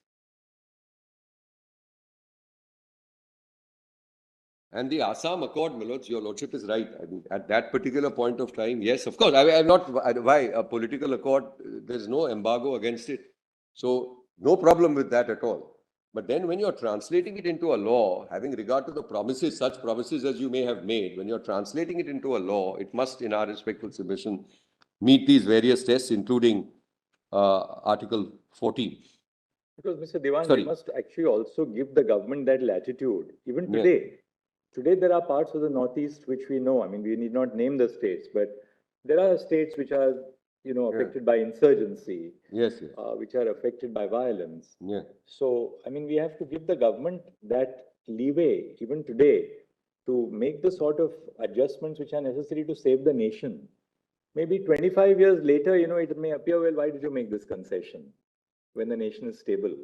S3: And the Assam Accord, my lords, your lordship is right. I mean, at that particular point of time, yes, of course, I'm not, why, a political accord, there's no embargo against it. So no problem with that at all. But then when you're translating it into a law, having regard to the promises, such promises as you may have made, when you're translating it into a law, it must, in our respectful submission, meet these various tests, including Article 14.
S2: Because Mr. Dewan,
S3: Sorry.
S2: we must actually also give the government that latitude. Even
S3: Yeah.
S2: today, there are parts of the Northeast which we know. I mean, we need not name the states, but there are states which are, affected by insurgency.
S3: Yes, yes.
S2: Which are affected by violence.
S3: Yeah.
S2: So, I mean, we have to give the government that leeway, even today, to make the sort of adjustments which are necessary to save the nation. Maybe 25 years later, it may appear, well, why did you make this concession when the nation is stable?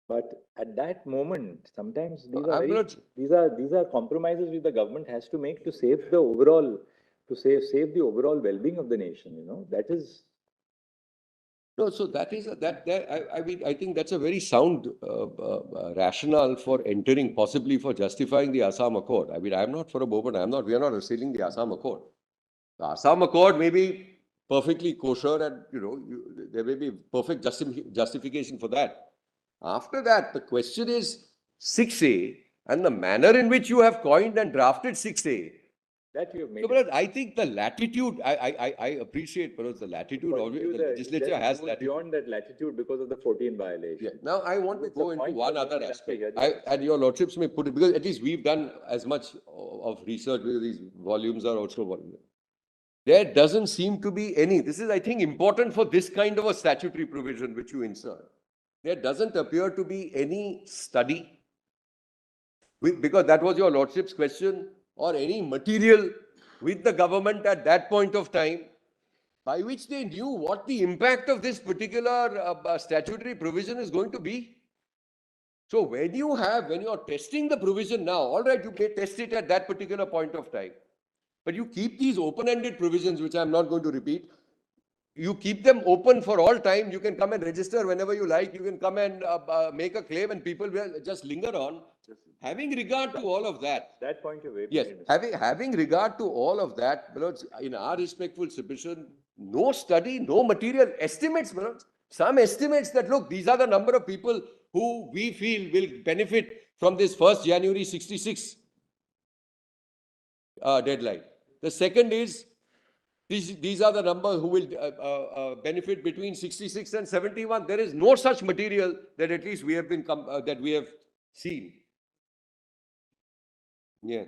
S2: But at that moment, sometimes these are compromises which the government has to make to save the overall, save the overall well-being of the nation. That is.
S3: No, so that is I mean, I think that's a very sound rationale for entering, possibly for justifying the Assam Accord. I mean, I'm not for a moment. We are not assailing the Assam Accord. The Assam Accord may be perfectly kosher, and there may be perfect justification for that. After that, the question is 6A and the manner in which you have coined and drafted 6A.
S2: That you have made.
S3: So, but I think the latitude, I appreciate, Parag, the latitude always, the legislature has latitude.
S2: Beyond that latitude because of the 14 violation.
S3: Yeah. Now, I want to go into one other aspect. And your lordships may put it, because at least we've done as much of research, because these volumes are also volumes. There doesn't seem to be any, this is, I think, important for this kind of a statutory provision which you insert. There doesn't appear to be any study, because that was your lordship's question, or any material with the government at that point of time, by which they knew what the impact of this particular statutory provision is going to be. So when you're testing the provision now, all right, you may test it at that particular point of time. But you keep these open-ended provisions, which I'm not going to repeat. You keep them open for all time. You can come and register whenever you like. You can come and make a claim and people will just linger on. Having regard to all of that.
S2: That point you've
S3: Yes,
S2: made, Mr.
S3: having regard to all of that, Manoj, in our respectful submission, no study, no material estimates, Manoj. Some estimates that, look, these are the number of people who we feel will benefit from this 1st January 66 deadline. The second is, these are the number who will benefit between 66 and 71. There is no such material that at least we have been that we have seen. Yeah.